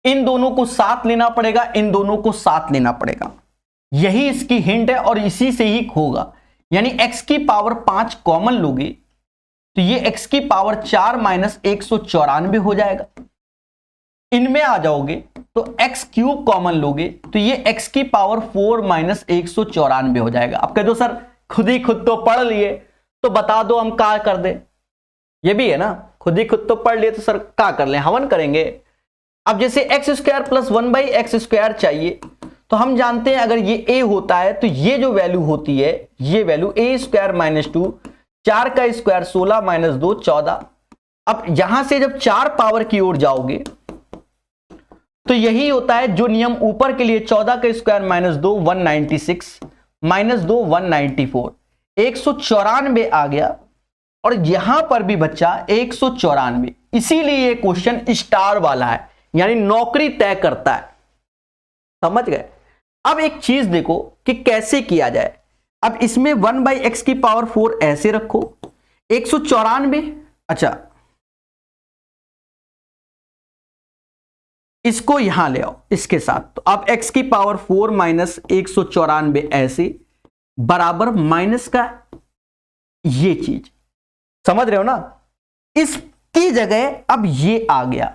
[SPEAKER 1] इन दोनों को साथ लेना पड़ेगा, इन दोनों को साथ लेना पड़ेगा, यही इसकी हिंट है और इसी से ही होगा। यानी x की पावर 5 कॉमन लोगे तो ये x की पावर 4 माइनस 194 हो जाएगा। इनमें आ जाओगे तो x क्यूब कॉमन लोगे तो ये x की पावर 4 माइनस 194 हो जाएगा। अब कह दो सर खुद ही खुद तो पढ़ लिए, तो बता दो हम क्या कर दे? ये भी है ना, खुद ही खुद तो पढ़ लिए तो सर क्या कर लें, हवन करेंगे। अब जैसे x square plus 1/x square चाहिए, तो हम जानते हैं अगर ये a होता है तो ये जो वैल्यू होती है, ये वैल्यू a स्क्वायर माइनस 2, 4 का स्क्वायर 16 माइनस 2 14। अब यहां से जब 4 पावर की ओर जाओगे तो यही होता है जो नियम ऊपर के लिए, 14 का स्क्वायर माइनस 2 196 माइनस 2 194, 194 आ गया। और यहां पर भी बच्चा 194, इसीलिए ये क्वेश्चन स्टार वाला है, यानी नौकरी तय करता है। समझ गए? अब एक चीज देखो कि कैसे किया जाए। अब इसमें 1/x की पावर 4 ऐसे रखो, 194, अच्छा इसको यहां ले आओ इसके साथ, तो अब x की पावर 4 माइनस 194 ऐसे बराबर माइनस का ये चीज, समझ रहे हो ना? इसकी जगह अब ये आ गया,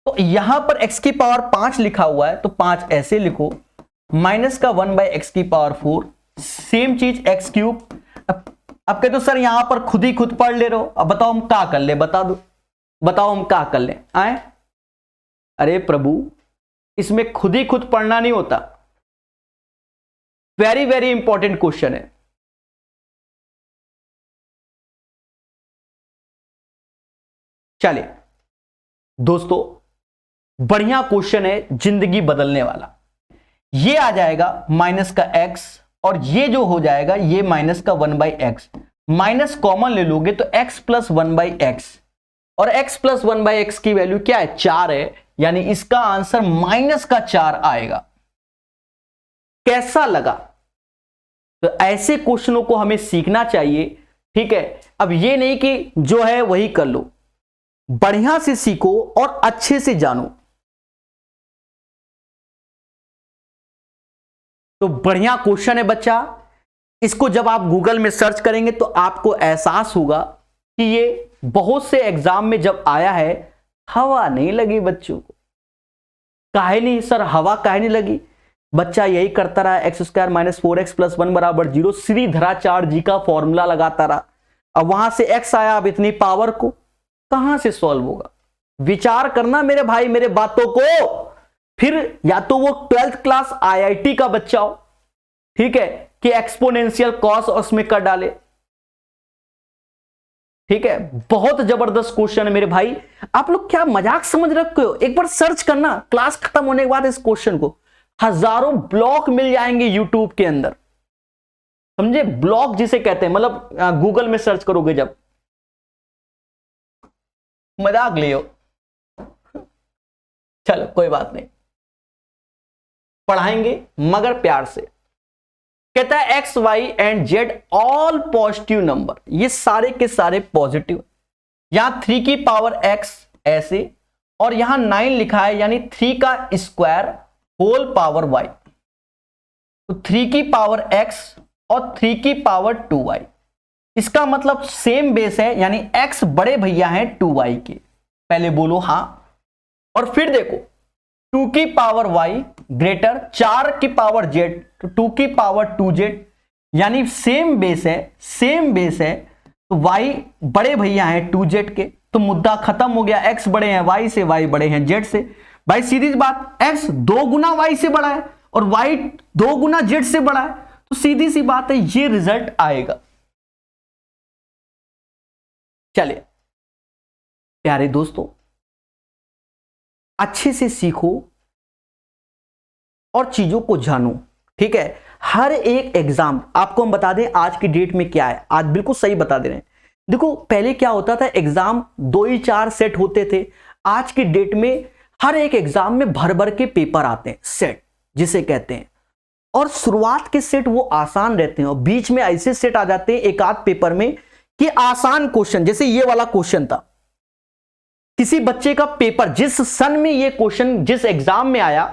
[SPEAKER 1] तो यहां पर x की पावर 5 लिखा हुआ है तो 5 ऐसे लिखो, माइनस का 1/x की पावर 4, सेम चीज x क्यूब। अब कहते हो सर यहां पर खुद ही खुद पढ़ ले रहे हो, अब बताओ हम क्या कर ले, बता दो, बताओ हम क्या कर ले आए। अरे प्रभु, इसमें खुद ही खुद पढ़ना नहीं होता, वेरी वेरी इंपॉर्टेंट क्वेश्चन है। चलिए दोस्तों, बढ़िया क्वेश्चन है, जिंदगी बदलने वाला। ये आ जाएगा माइनस का x, और ये जो हो जाएगा ये माइनस का 1/x, माइनस कॉमन ले लोगे तो x प्लस 1/x, और x प्लस 1/x की वैल्यू क्या है, 4 है, यानी इसका आंसर माइनस का 4 आएगा। कैसा लगा? तो ऐसे क्वेश्चनों को हमें सीखना चाहिए, ठीक है। अब ये नहीं कि जो है वही कर लो, बढ़िया से सीखो और अच्छे से जानो। तो बढ़िया क्वेश्चन है बच्चा, इसको जब आप गूगल में सर्च करेंगे तो आपको एहसास होगा कि ये बहुत से एग्जाम में जब आया है, हवा नहीं लगी बच्चों को। काहे नहीं सर, हवा काहे नहीं लगी? बच्चा यही करता रहा, x² - 4x + 1 = 0, श्रीधराचार्य जी का फॉर्मूला लगाता रहा। अब वहां से x आया, अब इतनी पावर को कहां से सॉल्व होगा? विचार करना मेरे भाई, मेरे बातों को। फिर या तो वो 12th क्लास IIT का बच्चा हो, ठीक है, कि एक्सपोनेंशियल कॉस उसमें कर डाले, ठीक है। बहुत जबरदस्त क्वेश्चन है मेरे भाई। आप लोग क्या मजाक समझ रखे हो? एक बार सर्च करना क्लास खत्म होने के बाद इस क्वेश्चन को, हजारों ब्लॉक मिल जाएंगे यूट्यूब के अंदर, समझे? ब्लॉक जिसे कहते हैं, मतलब गूगल में सर्च करोगे जब, मजाक लियो। चलो कोई बात नहीं, पढ़ाएंगे मगर प्यार से। कहता है x, y and z all positive number, ये सारे के सारे पॉजिटिव। यहां 3 की पावर x ऐसे, और यहां 9 लिखा है, यानी 3 का स्क्वायर होल पावर y। तो 3 की पावर x और 3 की पावर 2y, इसका मतलब सेम बेस है, यानी x बड़े भैया हैं 2y के। पहले बोलो हां, और फिर देखो 2 की पावर y ग्रेटर 4 की पावर z, तो 2 की पावर 2z, यानी सेम बेस है, सेम बेस है। तो y बड़े भैया हैं 2z के, तो मुद्दा खत्म हो गया। x बड़े हैं y से, y बड़े हैं z से। भाई सीधी बात, x 2 गुना y से बड़ा है और y 2 गुना z से बड़ा है, तो सीधी सी बात है ये रिजल्ट आएगा। चलिए प्यारे दोस्तों, अच्छे से सीखो और चीजों को जानो, ठीक है। हर एक एग्जाम आपको हम बता दें आज की डेट में क्या है, आज बिल्कुल सही बता दे रहे हैं। देखो पहले क्या होता था, एग्जाम 2 ही 4 सेट होते थे। आज की डेट में हर एक एग्जाम में भर भर के पेपर आते हैं, सेट जिसे कहते हैं, और शुरुआत के सेट वो आसान रहते हैं, और बीच में ऐसे सेट आ जाते हैं एक आध पेपर में कि आसान क्वेश्चन, जैसे ये वाला क्वेश्चन था। किसी बच्चे का पेपर जिस सन में ये क्वेश्चन जिस एग्जाम में आया,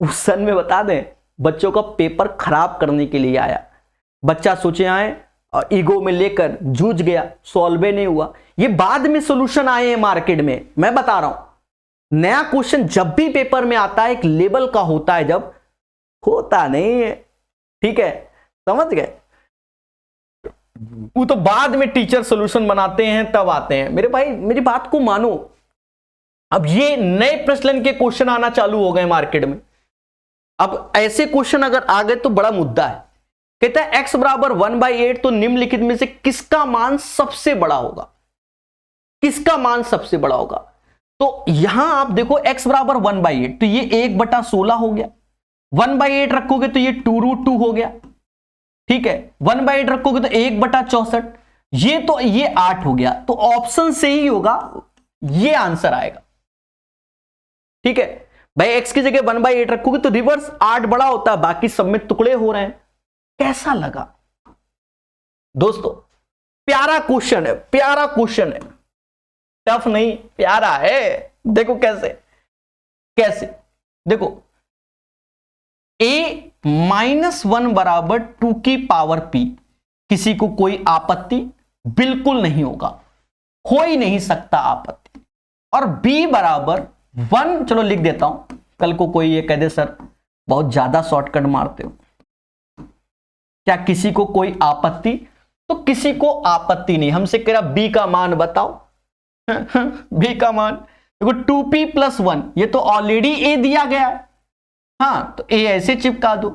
[SPEAKER 1] उस सन में बता दें बच्चों का पेपर खराब करने के लिए आया। बच्चा सोचे आए और ईगो में लेकर जूझ गया, सॉल्व नहीं हुआ। ये बाद में सॉल्यूशन आए हैं मार्केट में, मैं बता रहा हूं। नया क्वेश्चन जब भी पेपर में आता है एक लेवल का होता है, जब होता नहीं है, ठीक है, समझ गए। वो तो बाद में टीचर सॉल्यूशन बनाते हैं तब आते हैं। मेरे भाई मेरी बात को मानो, अब ये नए प्रश्न के क्वेश्चन आना चालू हो गए मार्केट में। अब ऐसे क्वेश्चन अगर आ गए तो बड़ा मुद्दा है। कहता है x बराबर 1/8, तो निम्नलिखित में से किसका मान सबसे बड़ा होगा? किसका मान सबसे बड़ा होगा? तो यहां आप देखो x बराबर 1/8, तो ये 1/16 हो गया। 1/8 रखोगे तो ये 2√2 हो गया, ठीक है। 1/8 रखोगे तो 1/64, ये तो ये 8 हो गया। तो ऑप्शन से ही होगा, ये आंसर आएगा, ठीक है भाई। x की जगह 1/8 रखोगे तो रिवर्स 8 बड़ा होता है, बाकी सब में टुकड़े हो रहे हैं। कैसा लगा दोस्तों? प्यारा क्वेश्चन है, प्यारा क्वेश्चन है, टफ नहीं, प्यारा है। देखो कैसे कैसे, देखो a-1 बराबर 2 की पावर p, किसी को कोई आपत्ति बिल्कुल नहीं होगा, हो ही नहीं सकता आपत्ति। और b बराबर 1, चलो लिख देता हूं, कल को कोई ये कह दे सर बहुत ज्यादा शॉर्टकट मारते हो। क्या किसी को कोई आपत्ति तो किसी को आपत्ति नहीं। हमसे कह रहा बी का मान बताओ। बी का मान देखो 2p + 1, ये तो ऑलरेडी ए दिया गया है। हाँ, तो ए ऐसे चिपका दो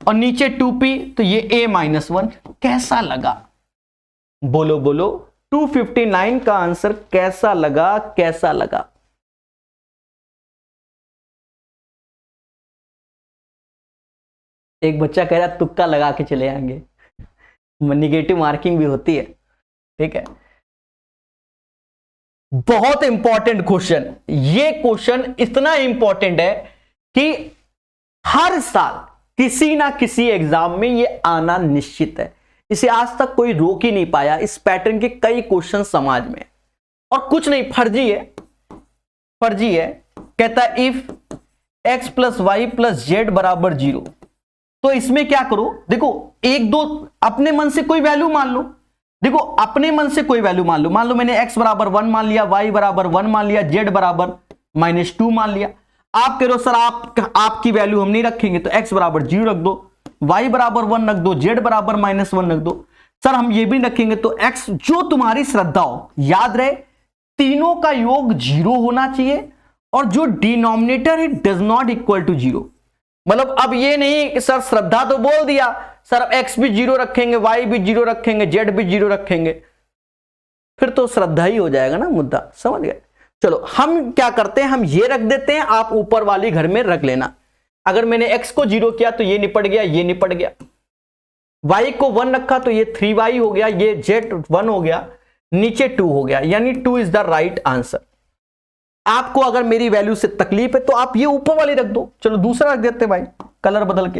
[SPEAKER 1] और नीचे 2p, तो ये a - 1। कैसा लगा? बोलो बोलो, 259 का आंसर कैसा लगा? कैसा लगा? एक बच्चा कह रहा तुक्का लगा के चले आएंगे। नेगेटिव मार्किंग भी होती है, ठीक है। बहुत इंपॉर्टेंट क्वेश्चन। ये क्वेश्चन इतना इंपॉर्टेंट है कि हर साल किसी ना किसी एग्जाम में ये आना निश्चित है। इसे आज तक कोई रोक ही नहीं पाया। इस पैटर्न के कई क्वेश्चन समाज में, और कुछ नहीं, फर्जी है। फर्जी है। कहता है इफ x + y + z = 0, तो इसमें क्या करो? देखो, एक दो अपने मन से कोई वैल्यू मान लो। देखो, अपने मन से कोई वैल्यू मान लो। मान लो मैंने x = 1 मान लिया, y = 1 मान लिया, z = -2 मान लिया। आप कह रहे हो सर आपकी वैल्यू हम नहीं रखेंगे, तो x = 0 रख दो, y = 1 रख दो, z = -1 रख दो। सर हम ये भी रखेंगे, तो x जो तुम्हारी श्रद्धा हो। याद रहे, तीनों का योग 0 होना चाहिए, और जो डिनोमिनेटर है डज नॉट इक्वल टू 0। मतलब अब ये नहीं कि सर श्रद्धा तो बोल दिया, सर अब x भी 0 रखेंगे, y भी 0 रखेंगे, z भी 0 रखेंगे, फिर तो श्रद्धा ही हो जाएगा ना मुद्दा। समझ गए? चलो हम क्या करते हैं, हम ये रख देते हैं, आप ऊपर वाली घर में रख लेना। अगर मैंने x को 0 किया तो ये निपट गया, ये निपट गया। y को 1 रखा तो ये 3y हो गया, ये z 1 हो गया, नीचे 2 हो गया, यानी 2 इज द राइट आंसर। आपको अगर मेरी वैल्यू से तकलीफ है तो आप ये ऊपर वाली रख दो। चलो दूसरा रख देते भाई, कलर बदल के।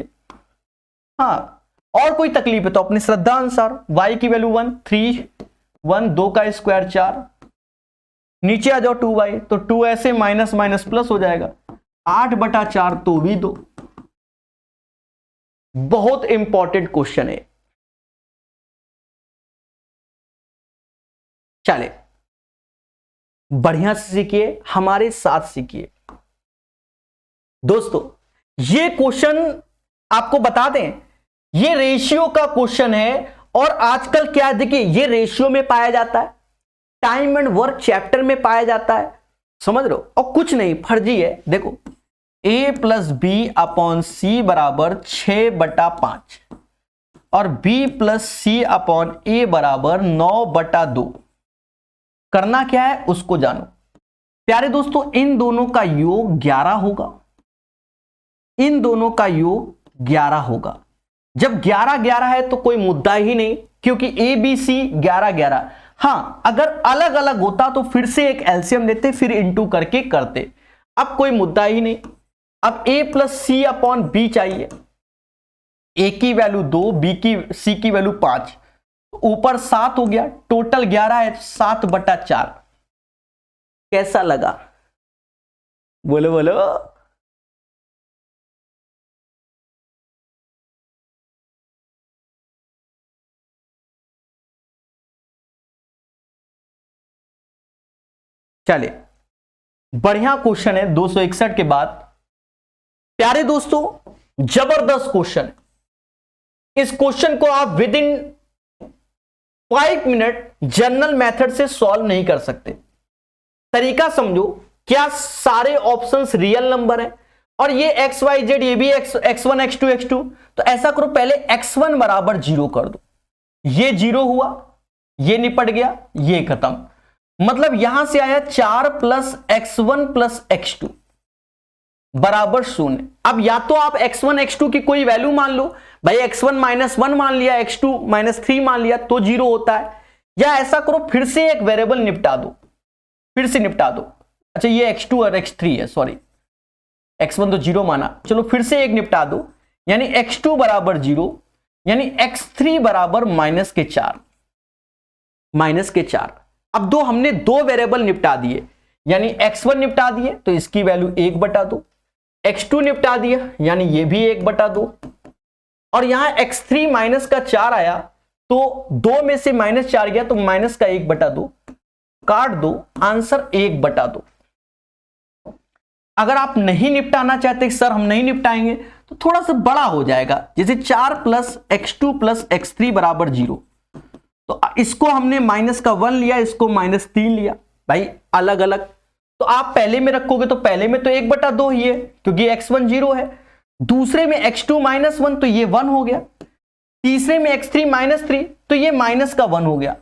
[SPEAKER 1] हाँ, और कोई तकलीफ है तो अपनी श्रद्धा अनुसार। y की वैल्यू 1, 3, 1, 2 का स्क्वायर 4, नीचे आ जाओ 2y, तो 2 ऐसे माइनस माइनस प्लस हो जाएगा, 8/4 तो भी 2। बहुत इंपॉर्टेंट क्वेश्चन है। चले बढ़िया से सीखिए, हमारे साथ सीखिए। दोस्तों ये क्वेश्चन आपको बता दें, ये रेशियो का क्वेश्चन है, और आजकल क्या देखिए, ये रेशियो में पाया जाता है, टाइम एंड वर्क चैप्टर में पाया जाता है। समझ रहे हो? और कुछ नहीं, फर्जी है। देखो a + b/c = 6/5 और b + c/a = 9/2। करना क्या है उसको जानो। प्यारे दोस्तों, इन दोनों का योग 11 होगा। इन दोनों का योग 11 होगा। जब 11-11 है तो कोई मुद्दा ही नहीं, क्योंकि ए बी सी 11-11। हाँ, अगर अलग अलग होता तो फिर से एक एलसीएम लेते, फिर इंटू करके करते। अब कोई मुद्दा ही नहीं। अब a + c/b चाहिए। a की वैल्यू 2, b की c की वैल्यू 5, ऊपर 7 हो गया, टोटल 11 है, 7/4। कैसा लगा? बोलो बोलो। चले बढ़िया क्वेश्चन है 261 के बाद। प्यारे दोस्तों जबरदस्त क्वेश्चन। इस क्वेश्चन को आप with in 5 minute general method से सॉल्व नहीं कर सकते। तरीका समझो, क्या सारे ऑप्शंस रियल नंबर है, और ये x y z ये भी x1 x2 x2, तो ऐसा करो पहले x1 = 0 कर दो। ये 0 हुआ, ये निपट गया, ये खत्म। मतलब यहां से आया 4 + x1 + x2 = 0। अब या तो आप x1 x2 की कोई वैल्यू मान लो, भाई x1 - 1 मान लिया, x2 - 3 मान लिया, तो 0 होता है। या ऐसा करो फिर से एक वेरिएबल निपटा दो, फिर से निपटा दो। अच्छा ये x2 और x3 है, सॉरी x1 तो 0 माना, चलो फिर से एक निपटा दो, यानी x2 = 0, यानी x3 = -4। अब हमने दो वेरिएबल निपटा दिए, यानी x1 निपटा दिए तो इसकी वैल्यू 1/2, x2 निपटा दिया यानी ये भी 1/2, और यहां x3 -4 आया तो 2 में से -4 गया तो -1/2, काट दो, आंसर 1/2। अगर आप नहीं निपटाना चाहते सर हम नहीं निपटाएंगे तो थोड़ा सा बड़ा हो जाएगा, जैसे 4 + x2 + x3 = 0, तो इसको हमने -1 लिया, इसको -3 लिया भाई अलग अलग। तो आप पहले में रखोगे तो पहले में तो 1/2 ही है क्योंकि x1 0 है, दूसरे में x2 -1 तो ये 1 हो गया, तीसरे में x3 -3 तो ये -1 हो गया,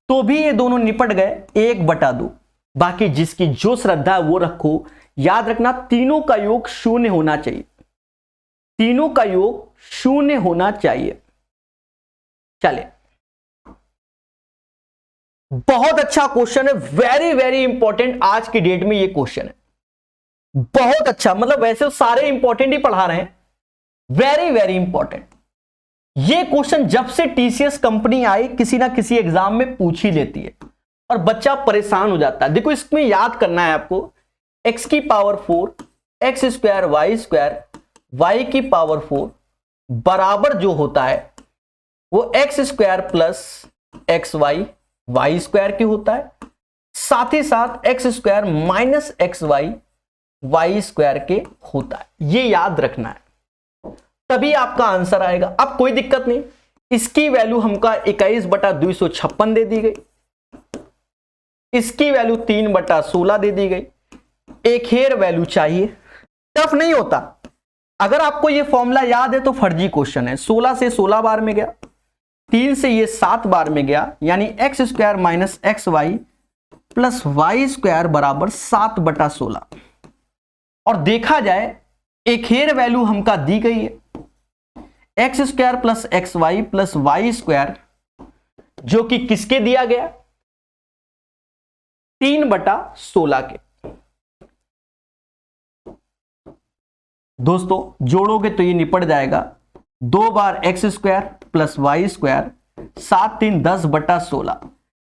[SPEAKER 1] तो भी ये दोनों निपट गए 1/2। बाकी जिसकी जो श्रद्धा है वो रखो। याद रखना तीनों का योग 0 होना चाहिए, तीनों का योग 0 होना चाहिए। चले, बहुत अच्छा क्वेश्चन है, वेरी वेरी इंपॉर्टेंट आज की डेट में ये क्वेश्चन है, बहुत अच्छा। मतलब वैसे सारे इंपॉर्टेंट ही पढ़ा रहे हैं, वेरी वेरी इंपॉर्टेंट। ये क्वेश्चन जब से टीसीएस कंपनी आई किसी ना किसी एग्जाम में पूछ ही लेती है और बच्चा परेशान हो जाता है। देखो इसमें याद करना है आपको, x की power 4 x square y square y की पावर 4 बराबर जो होता है वो x square plus x y square की होता है, साथ ही साथ x square minus x y square के होता है। ये याद रखना है, तभी आपका आंसर आएगा। अब कोई दिक्कत नहीं, इसकी वैल्यू हमका 21/256 दे दी गई, इसकी वैल्यू 3/16 दे दी गई, एक हेयर वैल्यू चाहिए। टफ नहीं होता, अगर आपको ये फॉर्मूला याद है तो फर्जी क्वेश्चन है। 16 से 16 बार में गया, 3 से ये 7 बार में गया, यानी x square minus x y plus Y square बराबर 7/16। और देखा जाए एक हेयर वैल्यू हमका दी गई है x square plus x y plus Y square, जो कि किसके दिया गया 3/16 के। दोस्तों जोड़ोगे तो ये निपट जाएगा, 2 बार X square plus Y square 7 3 10/16,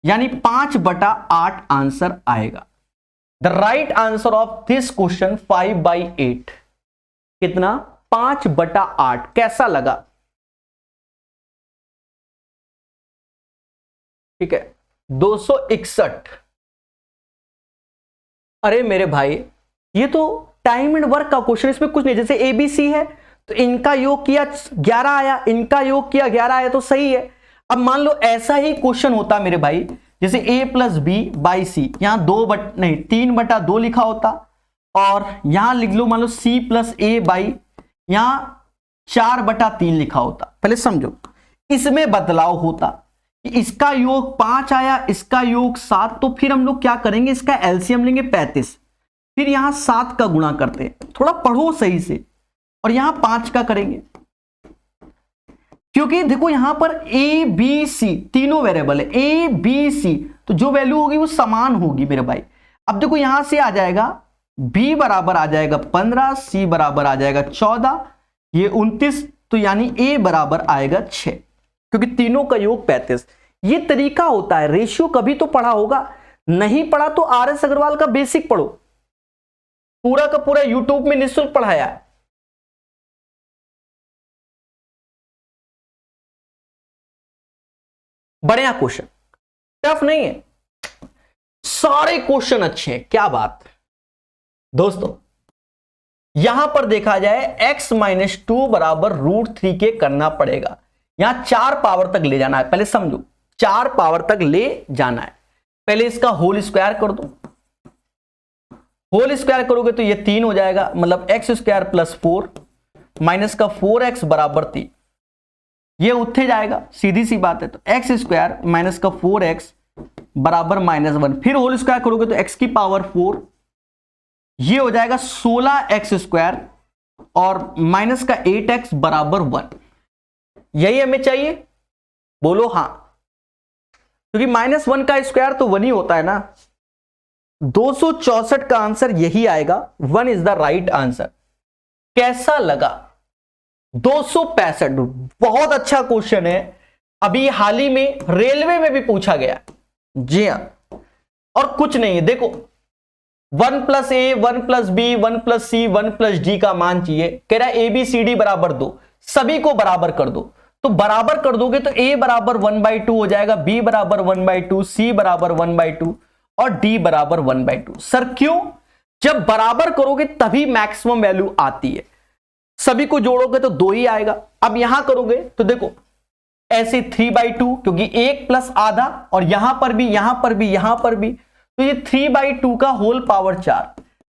[SPEAKER 1] यानी 5/8 आंसर आएगा। The right answer of this question 5/8 कितना 5/8। कैसा लगा? ठीक है 261। अरे मेरे भाई ये तो टाइम एंड वर्क का क्वेश्चन, इसमें कुछ नहीं। जैसे एबीसी है तो इनका योग किया 11 आया, इनका योग किया 11 आया, तो सही है। अब मान लो ऐसा ही क्वेश्चन होता मेरे भाई, जैसे a प्लस बी बाई सी, यहां 3/2 लिखा होता, और यहां लिख लो मान लो c प्लस ए बाई यहां 4/3 लिखा होता। पहले समझो, इसमें बदलाव होता कि इसका योग 5 आया, इसका योग 7, तो फिर हम लोग क्या करेंगे, इसका एलसीएम लेंगे 35, फिर यहां 7 का गुणा करते हैं, थोड़ा पढ़ो सही से, और यहां 5 का करेंगे, क्योंकि देखो यहां पर ए बी सी तीनों वेरिएबल है, ए बी सी, तो जो वैल्यू होगी वो समान होगी मेरे भाई। अब देखो यहां से आ जाएगा b बराबर आ जाएगा 15, c बराबर आ जाएगा 14, ये 29, तो यानी a बराबर आएगा 6, क्योंकि तीनों का योग 35। ये तरीका होता है, रेशियो कभी तो पढ़ा होगा, नहीं पढ़ा तो आर.एस. अग्रवाल का बेसिक पढ़ो, पूरा का पूरा यूट्यूब में निःशुल्क पढ़ाया है। बढ़िया क्वेश्चन, टफ नहीं है, सारे क्वेश्चन अच्छे हैं, क्या बात। दोस्तों यहां पर देखा जाए x माइनस 2 बराबर √3 के करना पड़ेगा, यहां 4 पावर तक ले जाना है। पहले समझो 4 पावर तक ले जाना है, पहले इसका होल स्क्वायर कर दो, होल स्क्वायर करोगे तो ये 3 हो जाएगा, मतलब एक्स स्क्वायर प्लस 4 माइनस का 4x बराबर 3, ये उत्थे जाएगा, सीधी सी बात है। तो एक्स स्क्वायर माइनस का 4x बराबर -1, फिर होल स्क्वायर करोगे तो x की पावर 4, ये हो जाएगा 16x स्क्वायर और माइनस का 8x बराबर 1। यही हमें चाहिए, बोलो हाँ, क्योंकि -1 का स्क्वायर तो 1 ही होता है ना। 264 का आंसर यही आएगा, 1 इज द राइट आंसर। कैसा लगा? 265, बहुत अच्छा क्वेश्चन है, अभी हाल ही में रेलवे में भी पूछा गया। जी हां, और कुछ नहीं है, देखो 1 + a 1 + b 1 + c 1 + d का मान चाहिए, कह रहा है ABCD बराबर 2, सभी को बराबर कर दो। तो बराबर कर दोगे तो a बराबर 1/2 हो जाएगा, b बराबर 1/2, c बराबर 1/2 और d बराबर 1/2। सर क्यों? जब बराबर करोगे तभी मैक्सिमम वैल्यू आती है, सभी को जोड़ोगे तो 2 ही आएगा। अब यहां करोगे तो देखो ऐसे 3/2 क्योंकि 1 प्लस आधा, और यहां पर भी यहां पर भी यहां पर भी, तो ये 3/2 का होल पावर 4,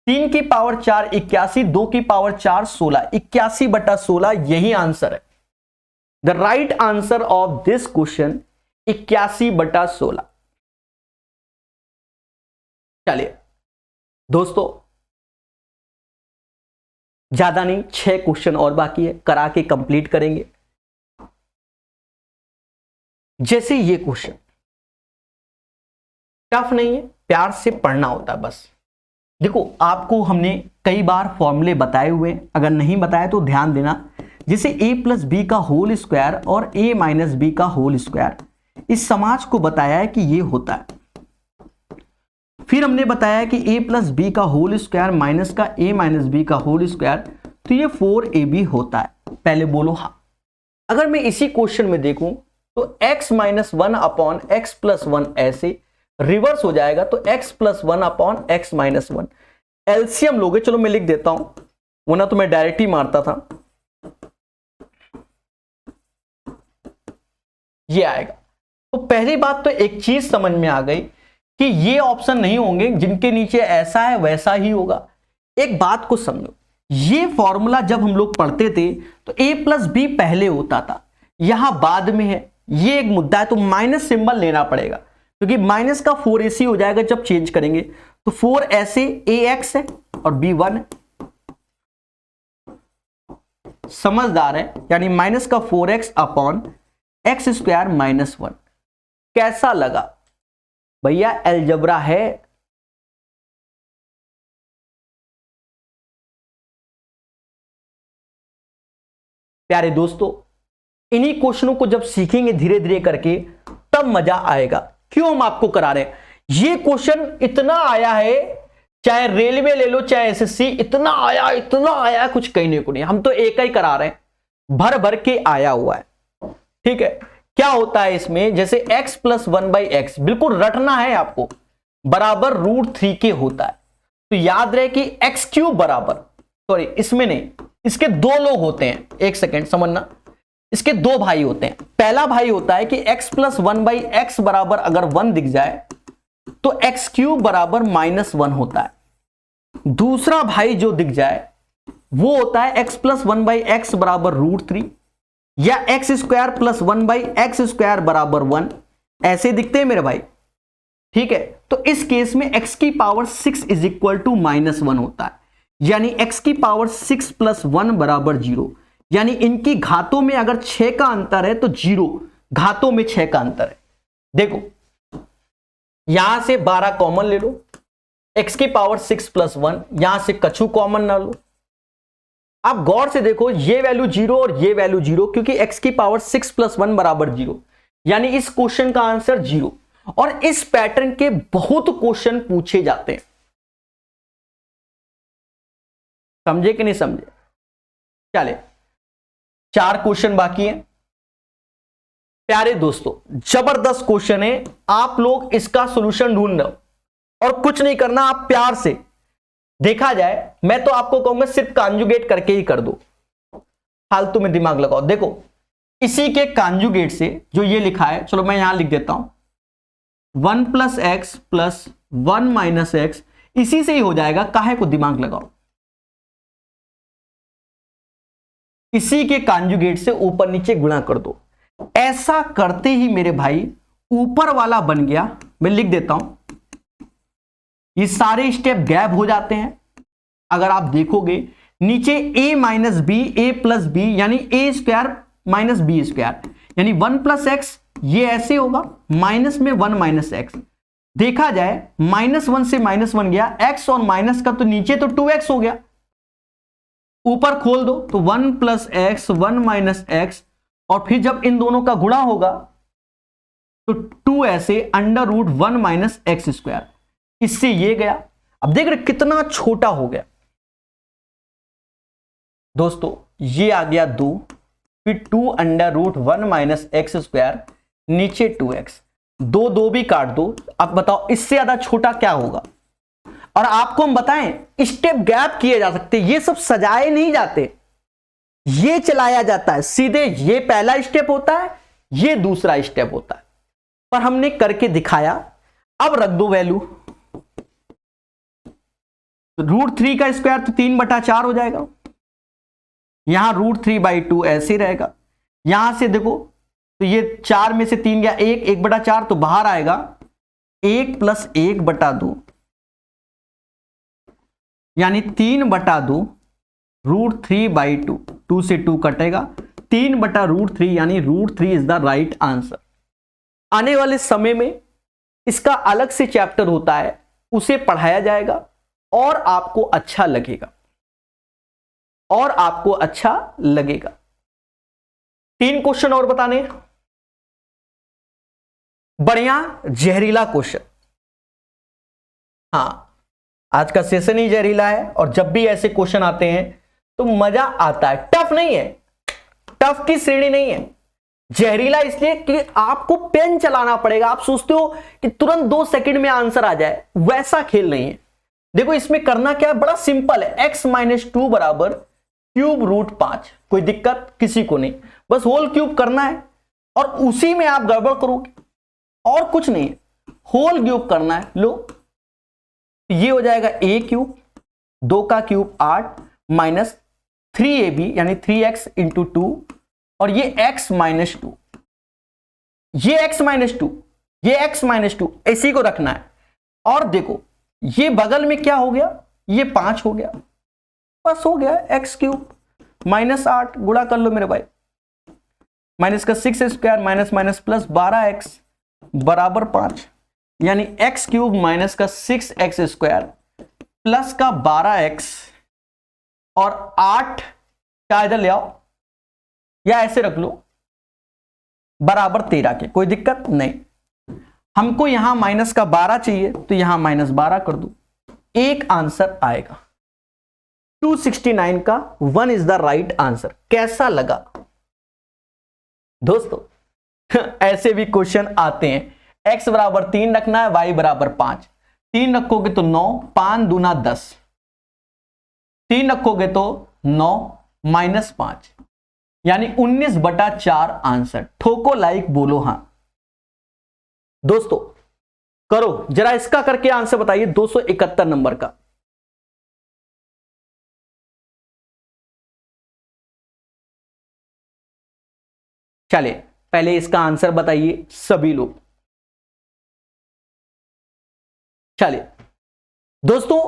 [SPEAKER 1] 3 की पावर 4 81, 2 की पावर 4 16, 81/16 यही आंसर है। The right answer of this question 81/16। चलिए दोस्तों, ज्यादा नहीं, 6 क्वेश्चन और बाकी है, करा के कंप्लीट करेंगे। जैसे ये क्वेश्चन टफ नहीं है, प्यार से पढ़ना होता है बस। देखो आपको हमने कई बार फॉर्मूले बताए हुए, अगर नहीं बताए तो ध्यान देना। जैसे a प्लस बी का होल स्क्वायर और a माइनस बी का होल स्क्वायर, इस समाज को बताया है कि ये होता है। फिर हमने बताया कि a प्लस बी का होल स्क्वायर माइनस का a माइनस बी का होल स्क्वायर, तो ये 4ab होता है। पहले बोलो हाँ। अगर मैं इसी क्वेश्चन में देखूं तो x minus 1 upon x plus 1 ऐसे रिवर्स हो जाएगा, तो x plus 1 upon x minus 1 LCM लोगे। चलो मैं लिख देता हूं, वरना तो मैं डायरेक्ट ही मारता था। ये आएगा। तो पहली बात तो एक चीज समझ में आ गई कि ये ऑप्शन नहीं होंगे, जिनके नीचे ऐसा है वैसा ही होगा। एक बात को समझो, ये फॉर्मूला जब हम लोग पढ़ते थे तो a प्लस बी पहले होता था, यहां बाद में है। ये एक मुद्दा है, तो माइनस सिंबल लेना पड़ेगा, क्योंकि माइनस का 4ac हो जाएगा जब चेंज करेंगे। तो 4 ऐसे ax है और b 1 है। समझदार है, यानी माइनस का 4x upon x square minus 1। कैसा लगा भैया? अलजबरा है। प्यारे दोस्तों, इन्हीं क्वेश्चनों को जब सीखेंगे धीरे धीरे करके तब मजा आएगा। क्यों हम आपको करा रहे हैं? ये क्वेश्चन इतना आया है, चाहे रेलवे ले लो चाहे एसएससी, इतना आया कुछ कहने को नहीं। हम तो एक ही करा रहे हैं, भर भर के आया हुआ है। ठीक है, क्या होता है इसमें? जैसे x प्लस 1/x बिल्कुल रटना है आपको, बराबर √3 के होता है। तो याद रहे कि x क्यूब बराबर, सॉरी इसमें नहीं, इसके दो लोग होते हैं। एक सेकेंड समझना, इसके दो भाई होते हैं। पहला भाई होता है कि x प्लस 1/x बराबर अगर 1 दिख जाए तो x क्यूब बराबर -1 होता है। दूसरा भाई जो दिख जाए वो होता है x प्लस 1/x बराबर √3, या x square plus 1/x square बराबर 1, ऐसे दिखते हैं मेरे भाई। ठीक है, तो इस केस में x की पावर 6 इज इक्वल टू -1 होता है, यानी x की पावर 6 प्लस 1 बराबर 0। यानी इनकी घातों में अगर 6 का अंतर है तो 0, घातों में 6 का अंतर है। देखो यहां से 12 कॉमन ले लो, x की पावर 6 प्लस 1, यहां से कछु कॉमन ना लो। आप गौर से देखो, ये वैल्यू 0 और ये वैल्यू 0, क्योंकि x की पावर 6 प्लस 1 बराबर 0, यानी इस क्वेश्चन का आंसर 0। और इस पैटर्न के बहुत क्वेश्चन पूछे जाते हैं। समझे कि नहीं समझे? चले 4 क्वेश्चन बाकी हैं। प्यारे दोस्तों, जबरदस्त क्वेश्चन है, आप लोग इसका सॉल्यूशन ढूंढ लो और कुछ नहीं करना, आप प्यार से देखा जाए, मैं तो आपको कहूंगा सिर्फ कॉन्जुगेट करके ही कर दो, फालतू में दिमाग लगाओ। देखो इसी के कॉन्जुगेट से जो ये लिखा है, चलो मैं यहां लिख देता हूं, 1 plus x plus 1 minus x, इसी से ही हो जाएगा, काहे को दिमाग लगाओ। इसी के कॉन्जुगेट से ऊपर नीचे गुणा कर दो। ऐसा करते ही मेरे भाई ऊपर वाला बन गया, मैं लिख देता हूं, ये सारे स्टेप गैप हो जाते हैं। अगर आप देखोगे नीचे a minus b, a plus b, यानी a square minus b square, यानी 1 प्लस एक्स, ये ऐसे होगा, माइनस में 1 माइनस एक्स। देखा जाए -1 से -1 गया, x और माइनस का तो नीचे तो 2x हो गया, ऊपर खोल दो तो 1 प्लस एक्स 1 माइनस एक्स, और फिर जब इन दोनों का गुणा होगा तो 2 ऐसे √1 माइनस एक्स स्क्वायर, इससे ये गया। अब देख रहे कितना छोटा हो गया दोस्तों, ये आ गया 2, फिर 2 √1 माइनस एक्स स्क्वायर, नीचे 2x, 2 भी काट दो। अब बताओ इससे ज्यादा छोटा क्या होगा? और आपको हम बताएं, स्टेप गैप किए जा सकते, ये सब सजाए नहीं जाते, ये चलाया जाता है सीधे। ये पहला स्टेप होता है, ये दूसरा स्टेप होता है, पर हमने करके दिखाया। अब रख दो वैल्यू, √3 का स्क्वायर तो 3/4 हो जाएगा, यहां √3/2 ऐसे रहेगा। यहां से देखो तो ये 4 में से 3 गया, 1/4 तो बाहर आएगा 1 + 1/2, यानी 3/2 √3/2, 2 से 2 कटेगा, 3/√3 यानी √3 इज द राइट आंसर। आने वाले समय में इसका अलग से चैप्टर होता है, उसे पढ़ाया जाएगा और आपको अच्छा लगेगा, और आपको अच्छा लगेगा। 3 क्वेश्चन और बताने, बढ़िया जहरीला क्वेश्चन। हाँ, आज का सेशन ही जहरीला है, और जब भी ऐसे क्वेश्चन आते हैं तो मजा आता है। टफ नहीं है, टफ की श्रेणी नहीं है, जहरीला इसलिए कि आपको पेन चलाना पड़ेगा। आप सोचते हो कि तुरंत 2 सेकंड में आंसर आ जाए, वैसा खेल नहीं है। देखो इसमें करना क्या है, बड़ा सिंपल है। x - 2 = √5, कोई दिक्कत किसी को नहीं, बस होल क्यूब करना है, और उसी में आप गड़बड़ करोगे, और कुछ नहीं है, होल क्यूब करना है। लो ये हो जाएगा a³ 2 का क्यूब 8 माइनस 3ab यानी 3x × 2, और ये x - 2, ये x - 2, ये x - 2, इसी को रखना है। और देखो ये बगल में क्या हो गया, ये 5 हो गया, बस हो गया। x³ -8 गुणा कर लो मेरे भाई, माइनस का 6² माइनस माइनस प्लस 12x बराबर 5, यानी x³ माइनस का 6x² प्लस का 12x और 8 क्या इधर ले आओ, या ऐसे रख लो, बराबर 13 के। कोई दिक्कत नहीं, हमको यहां माइनस का 12 चाहिए तो यहां -12 कर दो, एक आंसर आएगा। 269 का 1 इज द राइट आंसर। कैसा लगा दोस्तों? ऐसे भी क्वेश्चन आते हैं। x = 3 रखना है, y = 5, 3 रखोगे तो 9, 5 दूना 10, 3 रखोगे तो 9 -5, यानी 19/4 आंसर। ठोको लाइक, बोलो हां। दोस्तों करो जरा इसका करके आंसर बताइए, 271 नंबर का। चलिए पहले इसका आंसर बताइए सभी लोग। चलिए दोस्तों,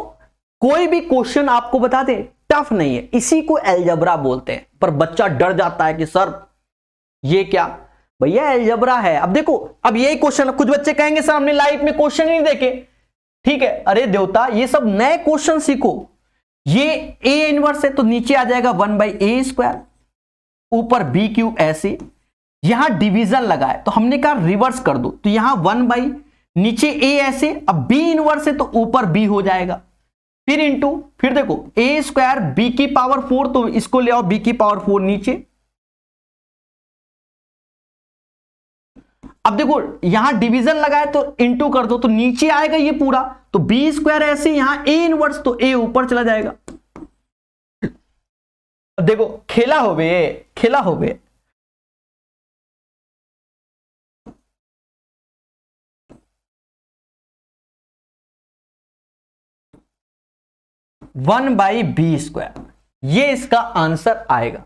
[SPEAKER 1] कोई भी क्वेश्चन आपको बता दे, टफ नहीं है, इसी को अलजेब्रा बोलते हैं। पर बच्चा डर जाता है कि सर ये क्या, भैया अलजेब्रा है। अब देखो, अब यही क्वेश्चन, कुछ बच्चे कहेंगे सर हमने लाइफ में क्वेश्चन नहीं देखे, ठीक है, अरे देवता ये सब नए क्वेश्चन सीखो। ये a इनवर्स है तो नीचे आ जाएगा 1/a², ऊपर b³ ऐसे, यहां डिवीजन लगा है तो हमने कहा रिवर्स कर दो, तो यहां 1/ नीचे a ऐसे, अब b इनवर्स है तो ऊपर b हो जाएगा, फिर इंटू, फिर देखो a² b⁴ तो इसको ले आओ b⁴ नीचे। अब देखो यहां डिवीजन लगा है तो इंटू कर दो, तो नीचे आएगा ये पूरा, तो b² ऐसे, यहां a इनवर्स तो a ऊपर चला जाएगा। देखो खेला हो बे, खेला हो बे। (1/b²) ये इसका आंसर आएगा।